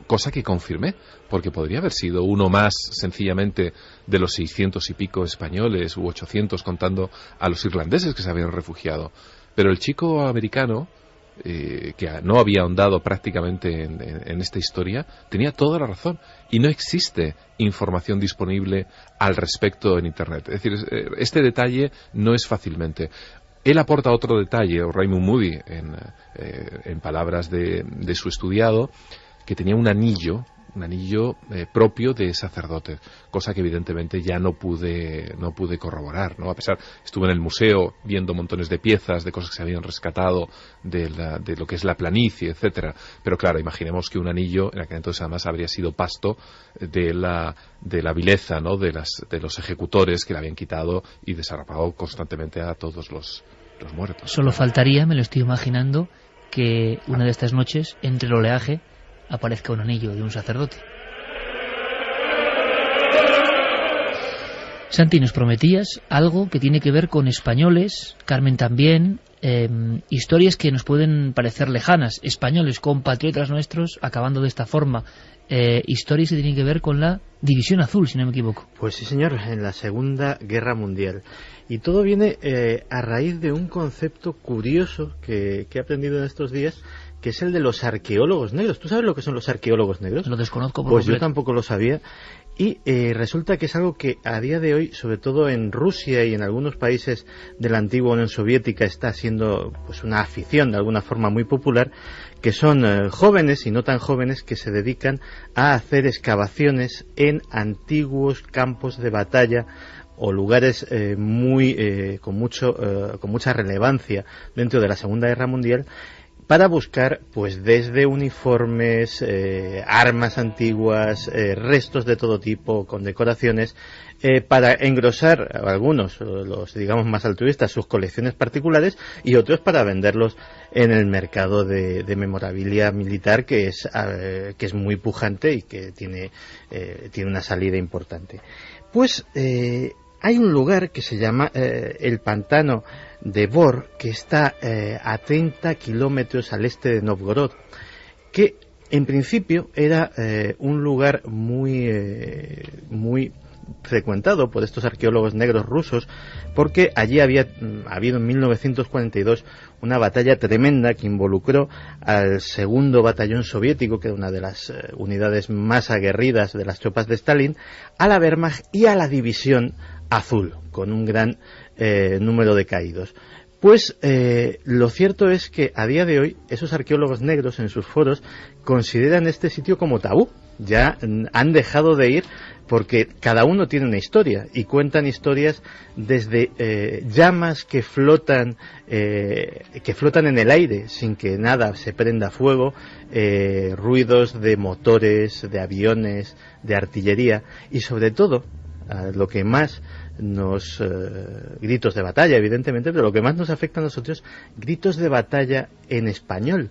cosa que confirmé, porque podría haber sido uno más sencillamente de los 600 y pico españoles, u 800 contando a los irlandeses que se habían refugiado. Pero el chico americano, que no había ahondado prácticamente en esta historia, tenía toda la razón, y no existe información disponible al respecto en Internet. Es decir, este detalle no es fácilmente. Él aporta otro detalle, o Raymond Moody, en palabras de su estudiado, que tenía un anillo propio de sacerdote, cosa que evidentemente ya no pude corroborar, ¿no? A pesar, estuve en el museo viendo montones de piezas, de cosas que se habían rescatado de lo que es la planicie, etcétera, pero claro, imaginemos que un anillo en aquel entonces además habría sido pasto de la vileza, ¿no? de los ejecutores que le habían quitado y desarrapado constantemente a todos los muertos. Solo faltaría, me lo estoy imaginando, que una de estas noches, entre el oleaje, aparezca un anillo de un sacerdote. Santi, nos prometías algo que tiene que ver con españoles, Carmen también, historias que nos pueden parecer lejanas, españoles, compatriotas nuestros, acabando de esta forma, historias que tienen que ver con la División Azul, si no me equivoco. Pues sí, señor, en la Segunda Guerra Mundial. Y todo viene a raíz de un concepto curioso que he aprendido en estos días, que es el de los arqueólogos negros. ¿Tú sabes lo que son los arqueólogos negros? Lo desconozco por Pues completo. Yo tampoco lo sabía. Y resulta que es algo que a día de hoy, sobre todo en Rusia y en algunos países de la antigua Unión Soviética, está siendo pues una afición de alguna forma muy popular, que son jóvenes y no tan jóvenes que se dedican a hacer excavaciones en antiguos campos de batalla o lugares con mucha relevancia dentro de la Segunda Guerra Mundial, para buscar pues desde uniformes, armas antiguas, restos de todo tipo, con decoraciones, para engrosar algunos, los digamos más altruistas, sus colecciones particulares, y otros para venderlos en el mercado de memorabilia militar, que es muy pujante y que tiene una salida importante. Pues hay un lugar que se llama el Pantano de Bor, que está a 30 kilómetros al este de Novgorod, que en principio era un lugar muy frecuentado por estos arqueólogos negros rusos, porque allí había habido en 1942 una batalla tremenda que involucró al segundo batallón soviético, que era una de las unidades más aguerridas de las tropas de Stalin, a la Wehrmacht y a la División Azul, con un gran número de caídos. Pues lo cierto es que a día de hoy esos arqueólogos negros en sus foros consideran este sitio como tabú. Ya han dejado de ir porque cada uno tiene una historia y cuentan historias desde llamas que flotan en el aire sin que nada se prenda fuego, ruidos de motores, de aviones, de artillería, y sobre todo lo que más gritos de batalla, evidentemente, pero lo que más nos afecta a nosotros, gritos de batalla en español,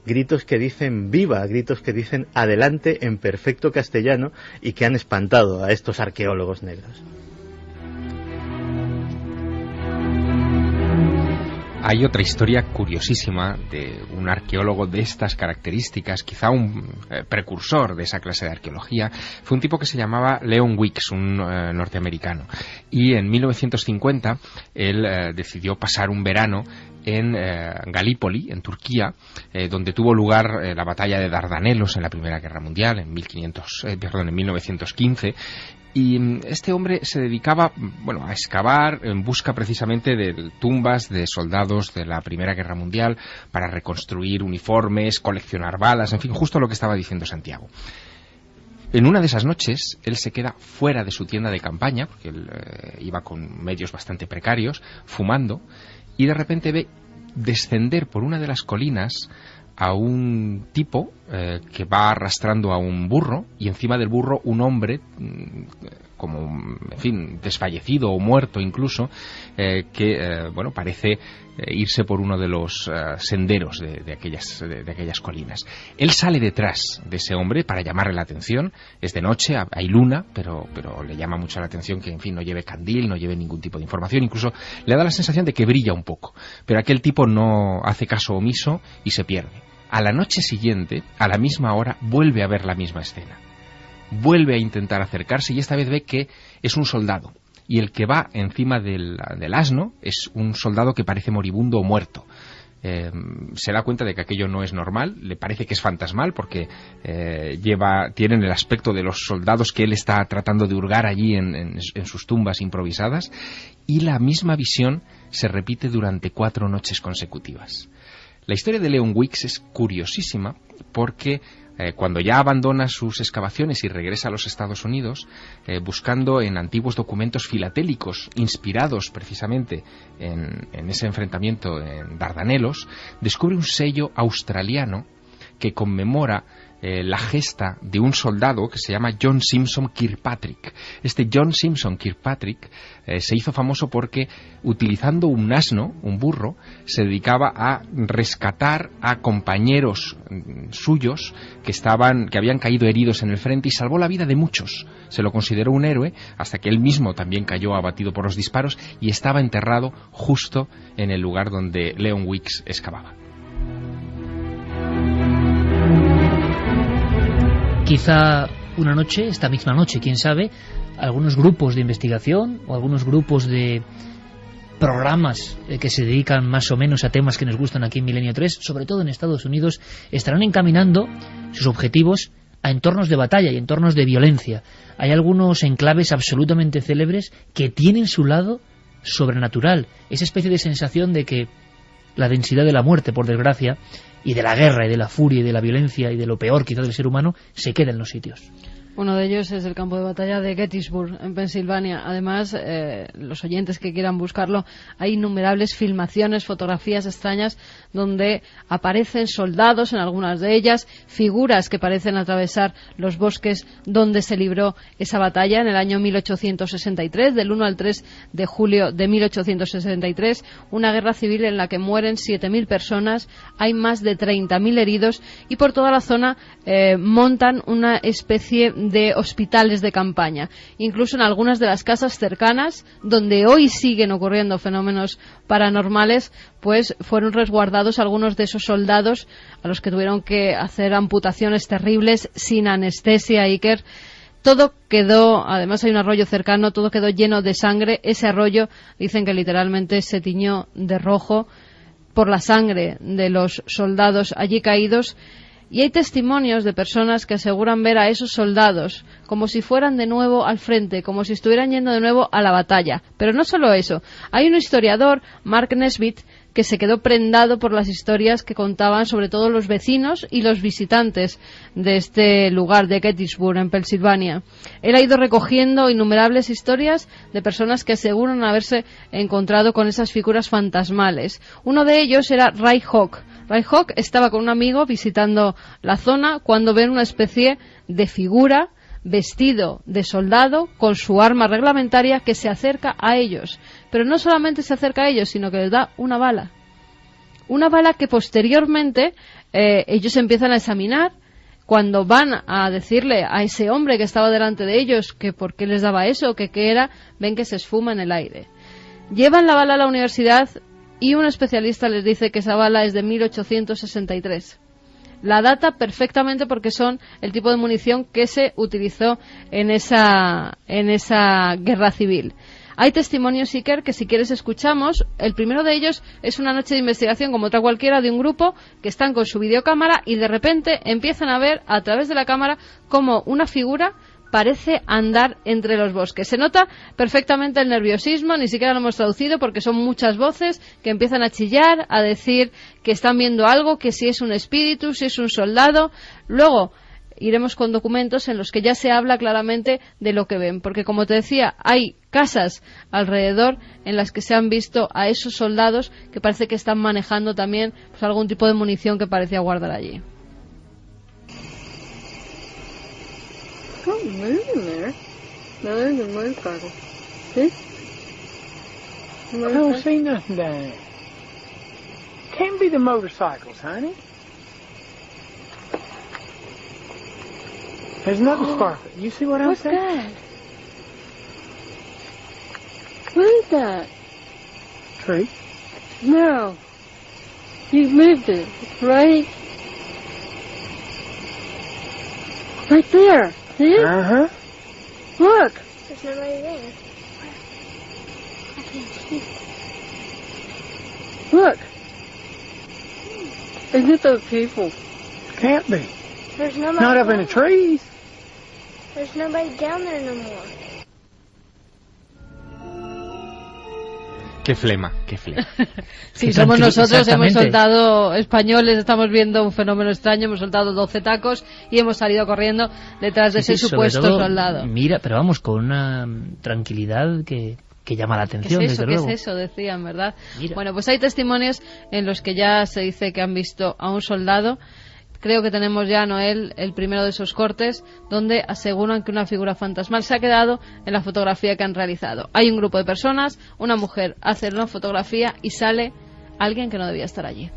gritos que dicen viva, gritos que dicen adelante en perfecto castellano, y que han espantado a estos arqueólogos negros. Hay otra historia curiosísima de un arqueólogo de estas características, quizá un precursor de esa clase de arqueología. Fue un tipo que se llamaba Leon Weeks, un norteamericano. Y en 1950 él decidió pasar un verano en Galípoli, en Turquía, donde tuvo lugar la batalla de Dardanelos en la Primera Guerra Mundial, en 1915. Y este hombre se dedicaba, a excavar en busca precisamente de tumbas de soldados de la Primera Guerra Mundial para reconstruir uniformes, coleccionar balas, en fin, justo lo que estaba diciendo Santiago. En una de esas noches, él se queda fuera de su tienda de campaña, porque él iba con medios bastante precarios, fumando, y de repente ve descender por una de las colinas a un tipo que va arrastrando a un burro, y encima del burro un hombre como, en fin, desfallecido o muerto incluso, que parece irse por uno de los senderos de aquellas colinas. Él sale detrás de ese hombre para llamarle la atención. Es de noche, hay luna, pero le llama mucho la atención que, en fin, no lleve candil, no lleve ningún tipo de información, incluso le da la sensación de que brilla un poco, pero aquel tipo no hace caso omiso y se pierde. A la noche siguiente, a la misma hora, vuelve a ver la misma escena. Vuelve a intentar acercarse y esta vez ve que es un soldado. Y el que va encima del asno es un soldado que parece moribundo o muerto. Se da cuenta de que aquello no es normal, le parece que es fantasmal porque tienen el aspecto de los soldados que él está tratando de hurgar allí en sus tumbas improvisadas, y la misma visión se repite durante 4 noches consecutivas. La historia de Leon Weeks es curiosísima porque Cuando ya abandona sus excavaciones y regresa a los Estados Unidos, buscando en antiguos documentos filatélicos inspirados precisamente en ese enfrentamiento en Dardanelos, descubre un sello australiano que conmemora la gesta de un soldado que se llama John Simpson Kirkpatrick. Este John Simpson Kirkpatrick se hizo famoso porque, utilizando un asno, un burro, se dedicaba a rescatar a compañeros suyos que habían caído heridos en el frente, y salvó la vida de muchos. Se lo consideró un héroe hasta que él mismo también cayó abatido por los disparos y estaba enterrado justo en el lugar donde Leon Weeks excavaba. Quizá una noche, esta misma noche, quién sabe, algunos grupos de investigación o algunos grupos de programas que se dedican más o menos a temas que nos gustan aquí en Milenio 3, sobre todo en Estados Unidos, estarán encaminando sus objetivos a entornos de batalla y entornos de violencia. Hay algunos enclaves absolutamente célebres que tienen su lado sobrenatural, esa especie de sensación de que la densidad de la muerte, por desgracia, y de la guerra y de la furia y de la violencia y de lo peor quizá del ser humano, se queda en los sitios. Uno de ellos es el campo de batalla de Gettysburg, en Pensilvania. Además, los oyentes que quieran buscarlo, hay innumerables filmaciones, fotografías extrañas donde aparecen soldados en algunas de ellas, figuras que parecen atravesar los bosques donde se libró esa batalla en el año 1863, del 1 al 3 de julio de 1863, una guerra civil en la que mueren 7.000 personas, hay más de 30.000 heridos, y por toda la zona montan una especie de hospitales de campaña. Incluso en algunas de las casas cercanas, donde hoy siguen ocurriendo fenómenos paranormales, pues fueron resguardados algunos de esos soldados a los que tuvieron que hacer amputaciones terribles sin anestesia, Iker. Todo quedó, además hay un arroyo cercano, todo quedó lleno de sangre. Ese arroyo, dicen que literalmente se tiñó de rojo por la sangre de los soldados allí caídos. Y hay testimonios de personas que aseguran ver a esos soldados como si fueran de nuevo al frente, como si estuvieran yendo de nuevo a la batalla. Pero no solo eso. Hay un historiador, Mark Nesbitt, que se quedó prendado por las historias que contaban sobre todo los vecinos y los visitantes de este lugar de Gettysburg, en Pensilvania. Él ha ido recogiendo innumerables historias de personas que aseguran haberse encontrado con esas figuras fantasmales. Uno de ellos era Ray Hawk. Ray Hawk estaba con un amigo visitando la zona cuando ven una especie de figura vestido de soldado con su arma reglamentaria que se acerca a ellos. Pero no solamente se acerca a ellos, sino que les da una bala. Una bala que posteriormente ellos empiezan a examinar. Cuando van a decirle a ese hombre que estaba delante de ellos que por qué les daba eso, que qué era, ven que se esfuma en el aire. Llevan la bala a la universidad y un especialista les dice que esa bala es de 1863. La data perfectamente porque son el tipo de munición que se utilizó en esa guerra civil. Hay testimonios, Iker, que si quieres escuchamos. El primero de ellos es una noche de investigación como otra cualquiera de un grupo que están con su videocámara y de repente empiezan a ver a través de la cámara como una figura parece andar entre los bosques. Se nota perfectamente el nerviosismo, ni siquiera lo hemos traducido porque son muchas voces que empiezan a chillar, a decir que están viendo algo, que si es un espíritu, si es un soldado. Luego iremos con documentos en los que ya se habla claramente de lo que ven, porque como te decía, hay casas alrededor en las que se han visto a esos soldados que parece que están manejando también pues, algún tipo de munición que parecía guardar allí. Something moving there. No, there's a motorcycle. See? I don't see nothing down there. Can't be the motorcycles, honey. There's nothing sparkling. You see what I'm saying? What's that? What is that? Tree. No. You moved it, right? Right there. See it? Uh-huh. Look. There's nobody there. I can't see. Look. Isn't it those people? Can't be. There's nobody. Not up in the trees. There's nobody down there no more. Qué flema, qué flema. Sí, somos nosotros, hemos soltado españoles, estamos viendo un fenómeno extraño, hemos soltado 12 tacos y hemos salido corriendo detrás de ese supuesto soldado. Mira, pero vamos, con una tranquilidad que llama la atención, desde luego. ¿Qué es eso? Decían, ¿verdad? Mira. Bueno, pues hay testimonios en los que ya se dice que han visto a un soldado. Creo que tenemos ya, Noel, el primero de esos cortes donde aseguran que una figura fantasmal se ha quedado en la fotografía que han realizado. Hay un grupo de personas, una mujer hace una fotografía y sale alguien que no debía estar allí.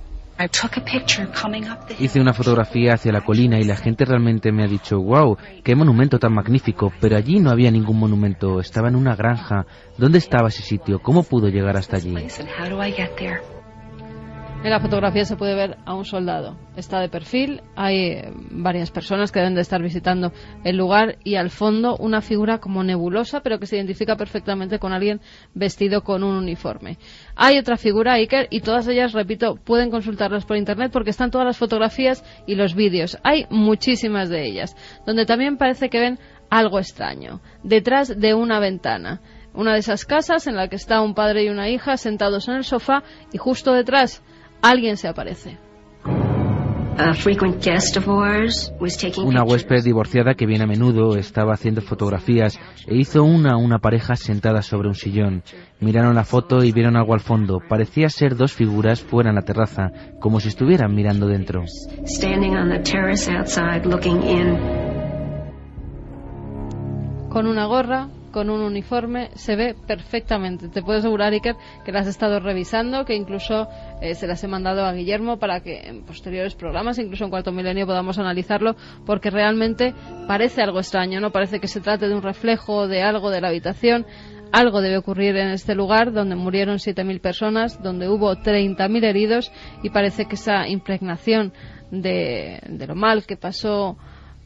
Hice una fotografía hacia la colina y la gente realmente me ha dicho, wow, qué monumento tan magnífico, pero allí no había ningún monumento, estaba en una granja. ¿Dónde estaba ese sitio? ¿Cómo pudo llegar hasta allí? En la fotografía se puede ver a un soldado. Está de perfil, hay varias personas que deben de estar visitando el lugar y al fondo una figura como nebulosa, pero que se identifica perfectamente con alguien vestido con un uniforme. Hay otra figura, Iker, y todas ellas, repito, pueden consultarlas por internet porque están todas las fotografías y los vídeos. Hay muchísimas de ellas, donde también parece que ven algo extraño, detrás de una ventana. Una de esas casas en la que está un padre y una hija sentados en el sofá y justo detrás alguien se aparece. Una huésped divorciada que viene a menudo estaba haciendo fotografías e hizo una pareja sentada sobre un sillón. Miraron la foto y vieron algo al fondo. Parecía ser dos figuras fuera en la terraza, como si estuvieran mirando dentro. Con una gorra, con un uniforme, se ve perfectamente. Te puedo asegurar, Iker, que las has estado revisando, que incluso se las he mandado a Guillermo para que en posteriores programas, incluso en Cuarto Milenio, podamos analizarlo, porque realmente parece algo extraño, no parece que se trate de un reflejo de algo de la habitación. Algo debe ocurrir en este lugar donde murieron 7.000 personas, donde hubo 30.000 heridos y parece que esa impregnación de lo mal que pasó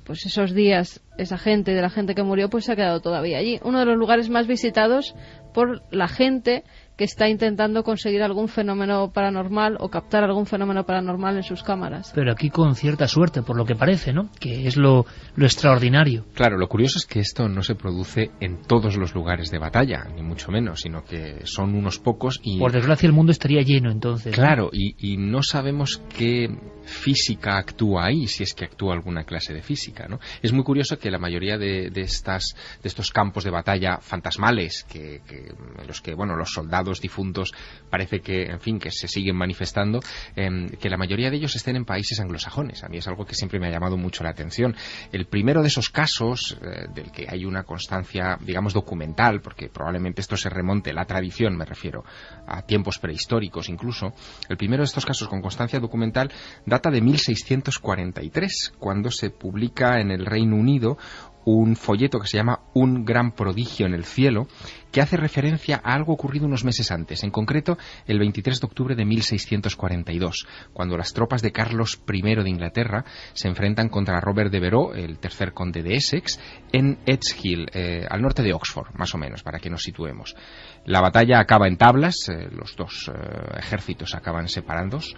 pues esos días, esa gente, de la gente que murió, pues se ha quedado todavía allí. Uno de los lugares más visitados por la gente que está intentando conseguir algún fenómeno paranormal o captar algún fenómeno paranormal en sus cámaras. Pero aquí con cierta suerte, por lo que parece, ¿no? Que es lo extraordinario. Claro, lo curioso es que esto no se produce en todos los lugares de batalla, ni mucho menos, sino que son unos pocos y... Por desgracia el mundo estaría lleno, entonces. Claro, y no sabemos qué física actúa ahí, si es que actúa alguna clase de física, ¿no? Es muy curioso que la mayoría de estos campos de batalla fantasmales, en los que, bueno, los soldados difuntos parece que, en fin, que se siguen manifestando, que la mayoría de ellos estén en países anglosajones. A mí es algo que siempre me ha llamado mucho la atención. El primero de esos casos, del que hay una constancia, digamos, documental, porque probablemente esto se remonte, la tradición, me refiero, a tiempos prehistóricos incluso, el primero de estos casos con constancia documental data de 1643, cuando se publica en el Reino Unido un folleto que se llama Un gran prodigio en el cielo, que hace referencia a algo ocurrido unos meses antes, en concreto el 23 de octubre de 1642, cuando las tropas de Carlos I de Inglaterra se enfrentan contra Robert de Veró, el tercer conde de Essex, en Edgehill, al norte de Oxford, más o menos, para que nos situemos. La batalla acaba en tablas, los dos ejércitos acaban separándose,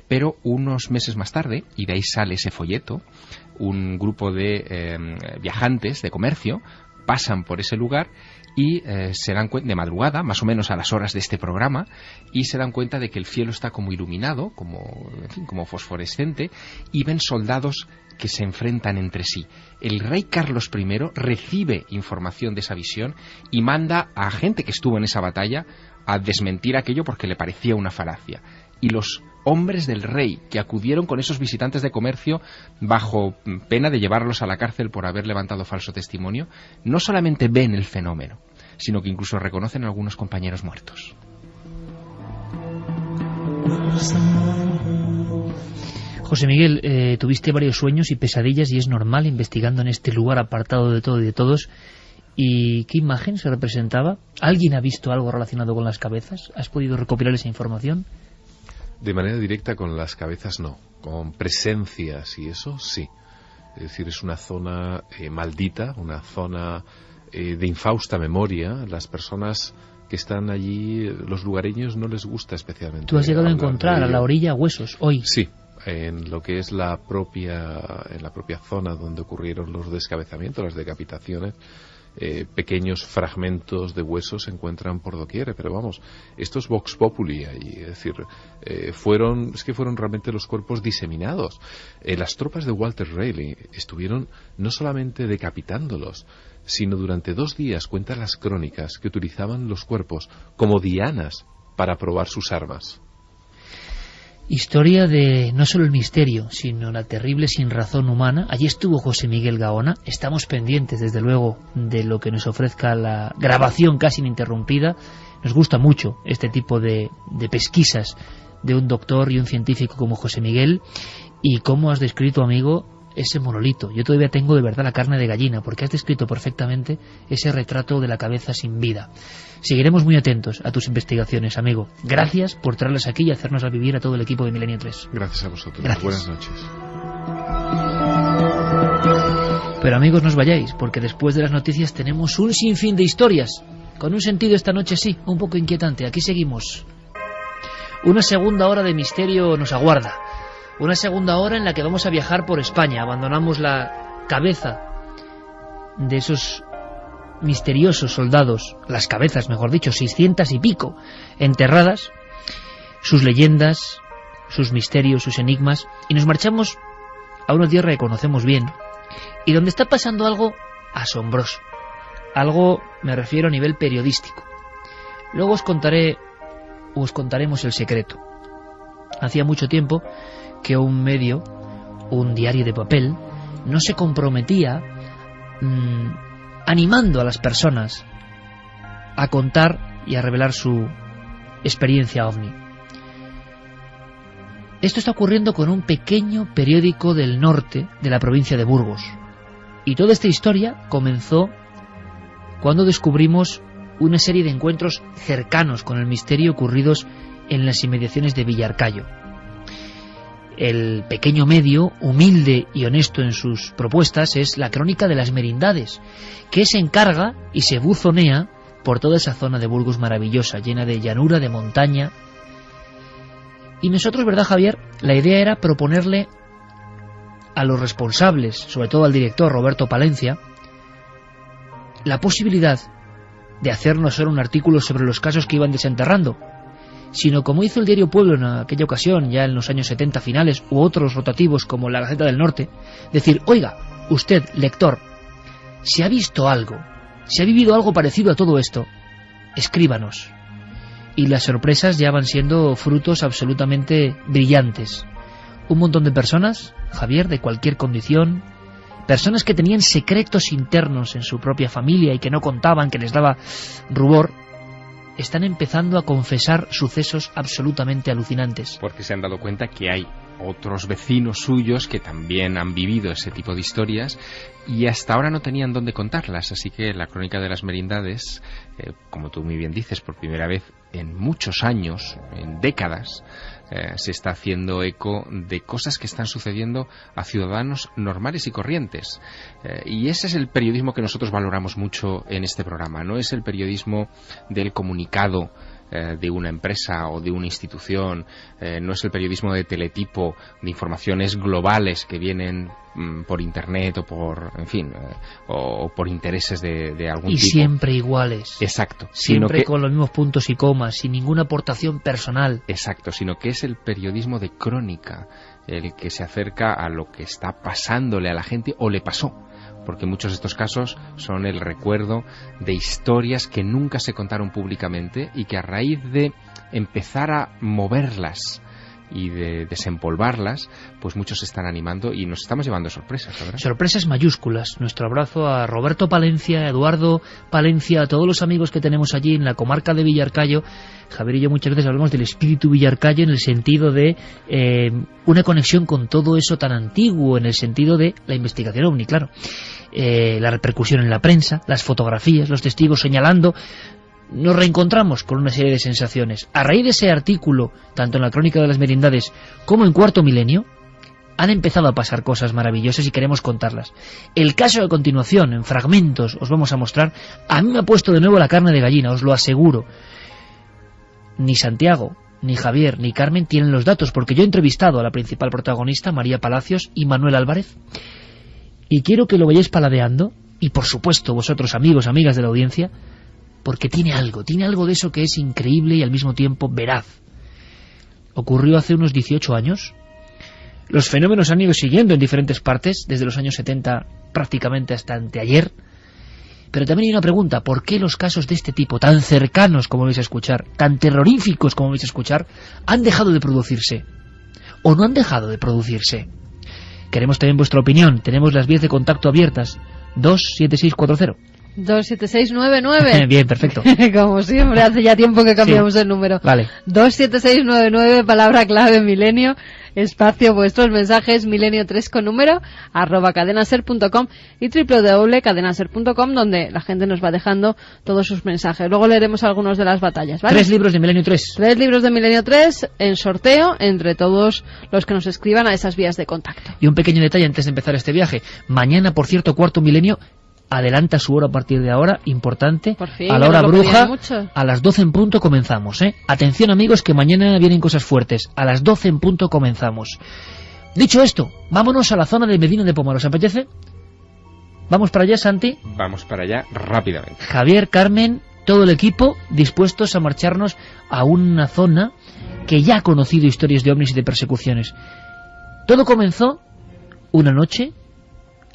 pero unos meses más tarde, y de ahí sale ese folleto, un grupo de viajantes de comercio pasan por ese lugar y se dan cuenta, de madrugada, más o menos a las horas de este programa, y se dan cuenta de que el cielo está como iluminado, como fosforescente, y ven soldados que se enfrentan entre sí. El rey Carlos I recibe información de esa visión y manda a gente que estuvo en esa batalla a desmentir aquello porque le parecía una falacia. Y los hombres del rey que acudieron con esos visitantes de comercio bajo pena de llevarlos a la cárcel por haber levantado falso testimonio, no solamente ven el fenómeno, sino que incluso reconocen a algunos compañeros muertos. José Miguel, tuviste varios sueños y pesadillas y es normal investigando en este lugar apartado de todo y de todos. ¿Y qué imagen se representaba? ¿Alguien ha visto algo relacionado con las cabezas? ¿Has podido recopilar esa información? De manera directa con las cabezas no, con presencias y eso sí. Es decir, es una zona maldita, una zona de infausta memoria. Las personas que están allí, los lugareños, no les gusta especialmente. ¿Tú has llegado a encontrar a la orilla huesos hoy? Sí, en lo que es en la propia zona donde ocurrieron los descabezamientos, las decapitaciones. pequeños fragmentos de huesos se encuentran por doquier, pero vamos, esto es Vox Populi ahí, es decir, fueron realmente los cuerpos diseminados. Las tropas de Walter Raleigh estuvieron no solamente decapitándolos, sino durante 2 días, cuentan las crónicas, que utilizaban los cuerpos como dianas para probar sus armas. Historia de no solo el misterio, sino la terrible sinrazón humana. Allí estuvo José Miguel Gaona. Estamos pendientes, desde luego, de lo que nos ofrezca la grabación casi ininterrumpida. Nos gusta mucho este tipo de pesquisas de un doctor y un científico como José Miguel. Y cómo has descrito, amigo, ese monolito. Yo todavía tengo de verdad la carne de gallina, porque has descrito perfectamente ese retrato de la cabeza sin vida. Seguiremos muy atentos a tus investigaciones, amigo. Gracias por traerlas aquí y hacernos vivir a todo el equipo de Milenio 3. Gracias a vosotros. Gracias. Buenas noches. Pero amigos, no os vayáis, porque después de las noticias tenemos un sinfín de historias, con un sentido esta noche sí, un poco inquietante. Aquí seguimos. Una segunda hora de misterio nos aguarda. Una segunda hora en la que vamos a viajar por España. Abandonamos la cabeza de esos misteriosos soldados, las cabezas, mejor dicho, 600 y pico, enterradas, sus leyendas, sus misterios, sus enigmas, y nos marchamos a una tierra que conocemos bien, y donde está pasando algo asombroso. Algo, me refiero a nivel periodístico. Luego os contaremos el secreto. Hacía mucho tiempo que un medio, un diario de papel, no se comprometía animando a las personas a contar y a revelar su experiencia ovni. Esto está ocurriendo con un pequeño periódico del norte de la provincia de Burgos. Y toda esta historia comenzó cuando descubrimos una serie de encuentros cercanos con el misterio ocurridos en las inmediaciones de Villarcayo. El pequeño medio, humilde y honesto en sus propuestas, es la Crónica de las Merindades, que se encarga y se buzonea por toda esa zona de Burgos maravillosa, llena de llanura, de montaña. Y nosotros, ¿verdad, Javier? La idea era proponerle a los responsables, sobre todo al director Roberto Palencia, la posibilidad de hacer no solo un artículo sobre los casos que iban desenterrando, sino como hizo el diario Pueblo en aquella ocasión, ya en los años 70 finales, u otros rotativos como la Gaceta del Norte, decir, oiga, usted, lector, si ha visto algo, si ha vivido algo parecido a todo esto, escríbanos. Y las sorpresas ya van siendo frutos absolutamente brillantes. Un montón de personas, Javier, de cualquier condición, personas que tenían secretos internos en su propia familia y que no contaban, que les daba rubor, están empezando a confesar sucesos absolutamente alucinantes. Porque se han dado cuenta que hay otros vecinos suyos que también han vivido ese tipo de historias y hasta ahora no tenían dónde contarlas. Así que la Crónica de las Merindades, como tú muy bien dices, por primera vez en muchos años, en décadas, se está haciendo eco de cosas que están sucediendo a ciudadanos normales y corrientes. Y ese es el periodismo que nosotros valoramos mucho en este programa. No es el periodismo del comunicado de una empresa o de una institución, no es el periodismo de teletipo, de informaciones globales que vienen por internet o por, en fin, o por intereses de algún tipo. Y siempre iguales. Exacto. Siempre con los mismos puntos y comas, sin ninguna aportación personal. Exacto, sino que es el periodismo de crónica, el que se acerca a lo que está pasándole a la gente o le pasó. Porque muchos de estos casos son el recuerdo de historias que nunca se contaron públicamente y que a raíz de empezar a moverlas y de desempolvarlas, pues muchos se están animando y nos estamos llevando sorpresas, ¿verdad? Sorpresas mayúsculas. Nuestro abrazo a Roberto Palencia, a Eduardo Palencia, a todos los amigos que tenemos allí en la comarca de Villarcayo. Javier y yo muchas veces hablamos del espíritu Villarcayo en el sentido de una conexión con todo eso tan antiguo, en el sentido de la investigación ovni, claro. La repercusión en la prensa, las fotografías, los testigos señalando. Nos reencontramos con una serie de sensaciones. A raíz de ese artículo, tanto en la Crónica de las Merindades como en Cuarto Milenio, han empezado a pasar cosas maravillosas y queremos contarlas. El caso a continuación, en fragmentos, os vamos a mostrar. A mí me ha puesto de nuevo la carne de gallina, os lo aseguro. Ni Santiago, ni Javier, ni Carmen tienen los datos, porque yo he entrevistado a la principal protagonista, María Palacios y Manuel Álvarez, y quiero que lo vayáis paladeando y por supuesto vosotros, amigos, amigas de la audiencia, porque tiene algo de eso que es increíble y al mismo tiempo veraz. Ocurrió hace unos 18 años. Los fenómenos han ido siguiendo en diferentes partes, desde los años 70 prácticamente hasta anteayer. Pero también hay una pregunta: ¿por qué los casos de este tipo, tan cercanos como vais a escuchar, tan terroríficos como vais a escuchar, han dejado de producirse? ¿O no han dejado de producirse? Queremos también vuestra opinión. Tenemos las vías de contacto abiertas. 27640. 27699. Bien, perfecto. Como siempre, hace ya tiempo que cambiamos el número. Vale. 27699, palabra clave Milenio, espacio vuestros mensajes, milenio3 con número, @cadenaser.com y www.cadenaser.com, donde la gente nos va dejando todos sus mensajes. Luego leeremos algunos de las batallas, ¿vale? 3 libros de Milenio 3. 3 libros de Milenio 3 en sorteo entre todos los que nos escriban a esas vías de contacto. Y un pequeño detalle antes de empezar este viaje. Mañana, por cierto, Cuarto Milenio adelanta su hora a partir de ahora, importante. Por fin, a la hora bruja, mucho. a las 12 en punto comenzamos, ¿eh? Atención, amigos, que mañana vienen cosas fuertes. A las 12 en punto comenzamos. Dicho esto, vámonos a la zona de Medina de Pomar, ¿os apetece? ¿Vamos para allá, Santi? Vamos para allá rápidamente. Javier, Carmen, todo el equipo dispuestos a marcharnos a una zona que ya ha conocido historias de ovnis y de persecuciones. Todo comenzó una noche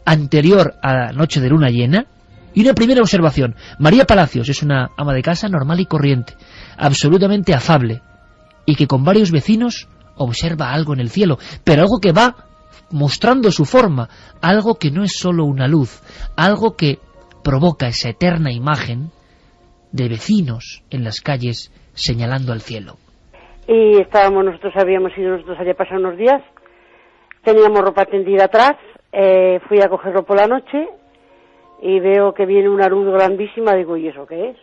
anterior a la noche de luna llena, y una primera observación. María Palacios es una ama de casa normal y corriente, absolutamente afable, y que con varios vecinos observa algo en el cielo, pero algo que va mostrando su forma, algo que no es solo una luz, algo que provoca esa eterna imagen de vecinos en las calles señalando al cielo. Y habíamos ido nosotros allá pasar unos días, teníamos ropa tendida atrás. Fui a cogerlo por la noche y veo que viene una luz grandísima. Digo, ¿y eso qué es?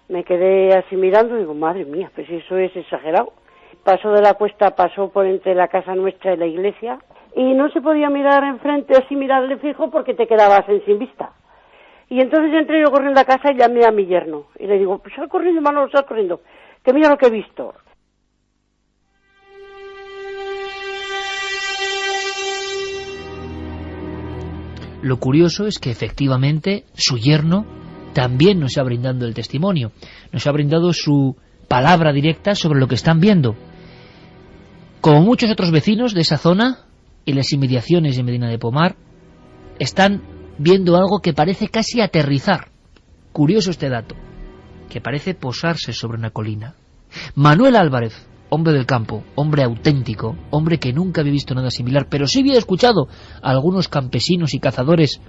Me quedé así mirando y digo, madre mía, pues eso es exagerado. Pasó de la cuesta, pasó por entre la casa nuestra y la iglesia, y no se podía mirar enfrente, así mirarle fijo, porque te quedabas sin vista. Y entonces entré yo corriendo a casa y llamé a mi yerno y le digo, pues sal corriendo, Manolo, sal corriendo, que mira lo que he visto. Lo curioso es que efectivamente su yerno también nos ha brindado el testimonio, nos ha brindado su palabra directa sobre lo que están viendo. Como muchos otros vecinos de esa zona, en las inmediaciones de Medina de Pomar, están viendo algo que parece casi aterrizar. Curioso este dato, que parece posarse sobre una colina. Manuel Álvarez, hombre del campo, hombre auténtico, hombre que nunca había visto nada similar, pero sí había escuchado a algunos campesinos y cazadores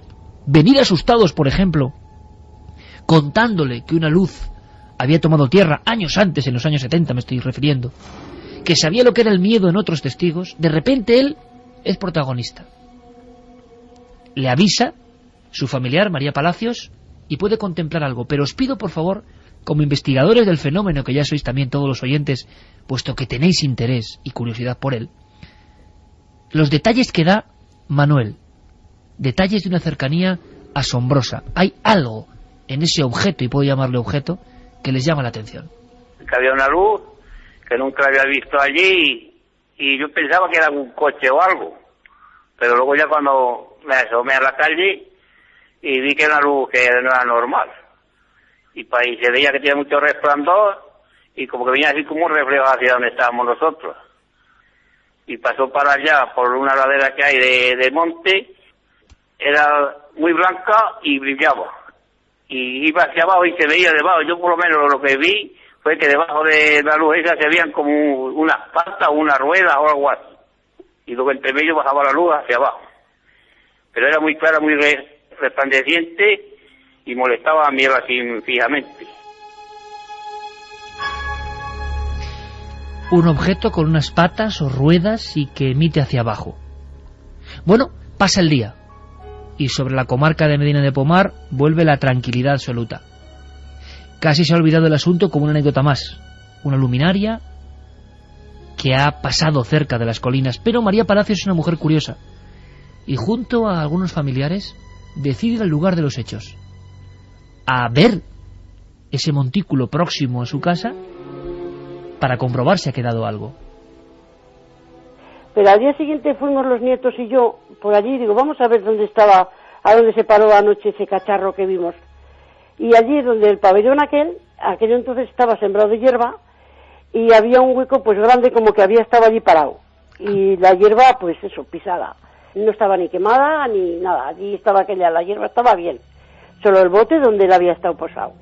venir asustados, por ejemplo, contándole que una luz había tomado tierra años antes, en los años 70 me estoy refiriendo, que sabía lo que era el miedo en otros testigos. De repente él es protagonista. Le avisa su familiar, María Palacios, y puede contemplar algo, pero os pido, por favor, como investigadores del fenómeno, que ya sois también todos los oyentes, puesto que tenéis interés y curiosidad por él, los detalles que da Manuel, detalles de una cercanía asombrosa. Hay algo en ese objeto, y puedo llamarle objeto, que les llama la atención. Que había una luz que nunca la había visto allí, y yo pensaba que era un coche o algo, pero luego ya cuando me asomé a la calle y vi que era una luz que no era normal, y se veía que tenía mucho resplandor y como que venía así como un reflejo hacia donde estábamos nosotros, y pasó para allá por una ladera que hay de monte. Era muy blanca y brillaba, y iba hacia abajo y se veía debajo. Yo por lo menos lo que vi fue que debajo de la luz esa se veían como unas patas o una rueda o algo así, y luego entre medio bajaba la luz hacia abajo, pero era muy clara, muy resplandeciente, y molestaba a mí así fijamente. Un objeto con unas patas o ruedas y que emite hacia abajo. Bueno, pasa el día, y sobre la comarca de Medina de Pomar vuelve la tranquilidad absoluta. Casi se ha olvidado el asunto como una anécdota más, una luminaria que ha pasado cerca de las colinas, pero María Palacios es una mujer curiosa, y junto a algunos familiares decide ir al lugar de los hechos, a ver ese montículo próximo a su casa para comprobar si ha quedado algo. Pero al día siguiente fuimos los nietos y yo por allí, digo, vamos a ver dónde estaba a donde se paró anoche ese cacharro que vimos. Y allí donde el pabellón aquel entonces estaba sembrado de hierba y había un hueco pues grande como que había estado allí parado. Y la hierba pues eso, pisada. No estaba ni quemada ni nada, allí estaba la hierba estaba bien. Solo el bote donde él había estado posado.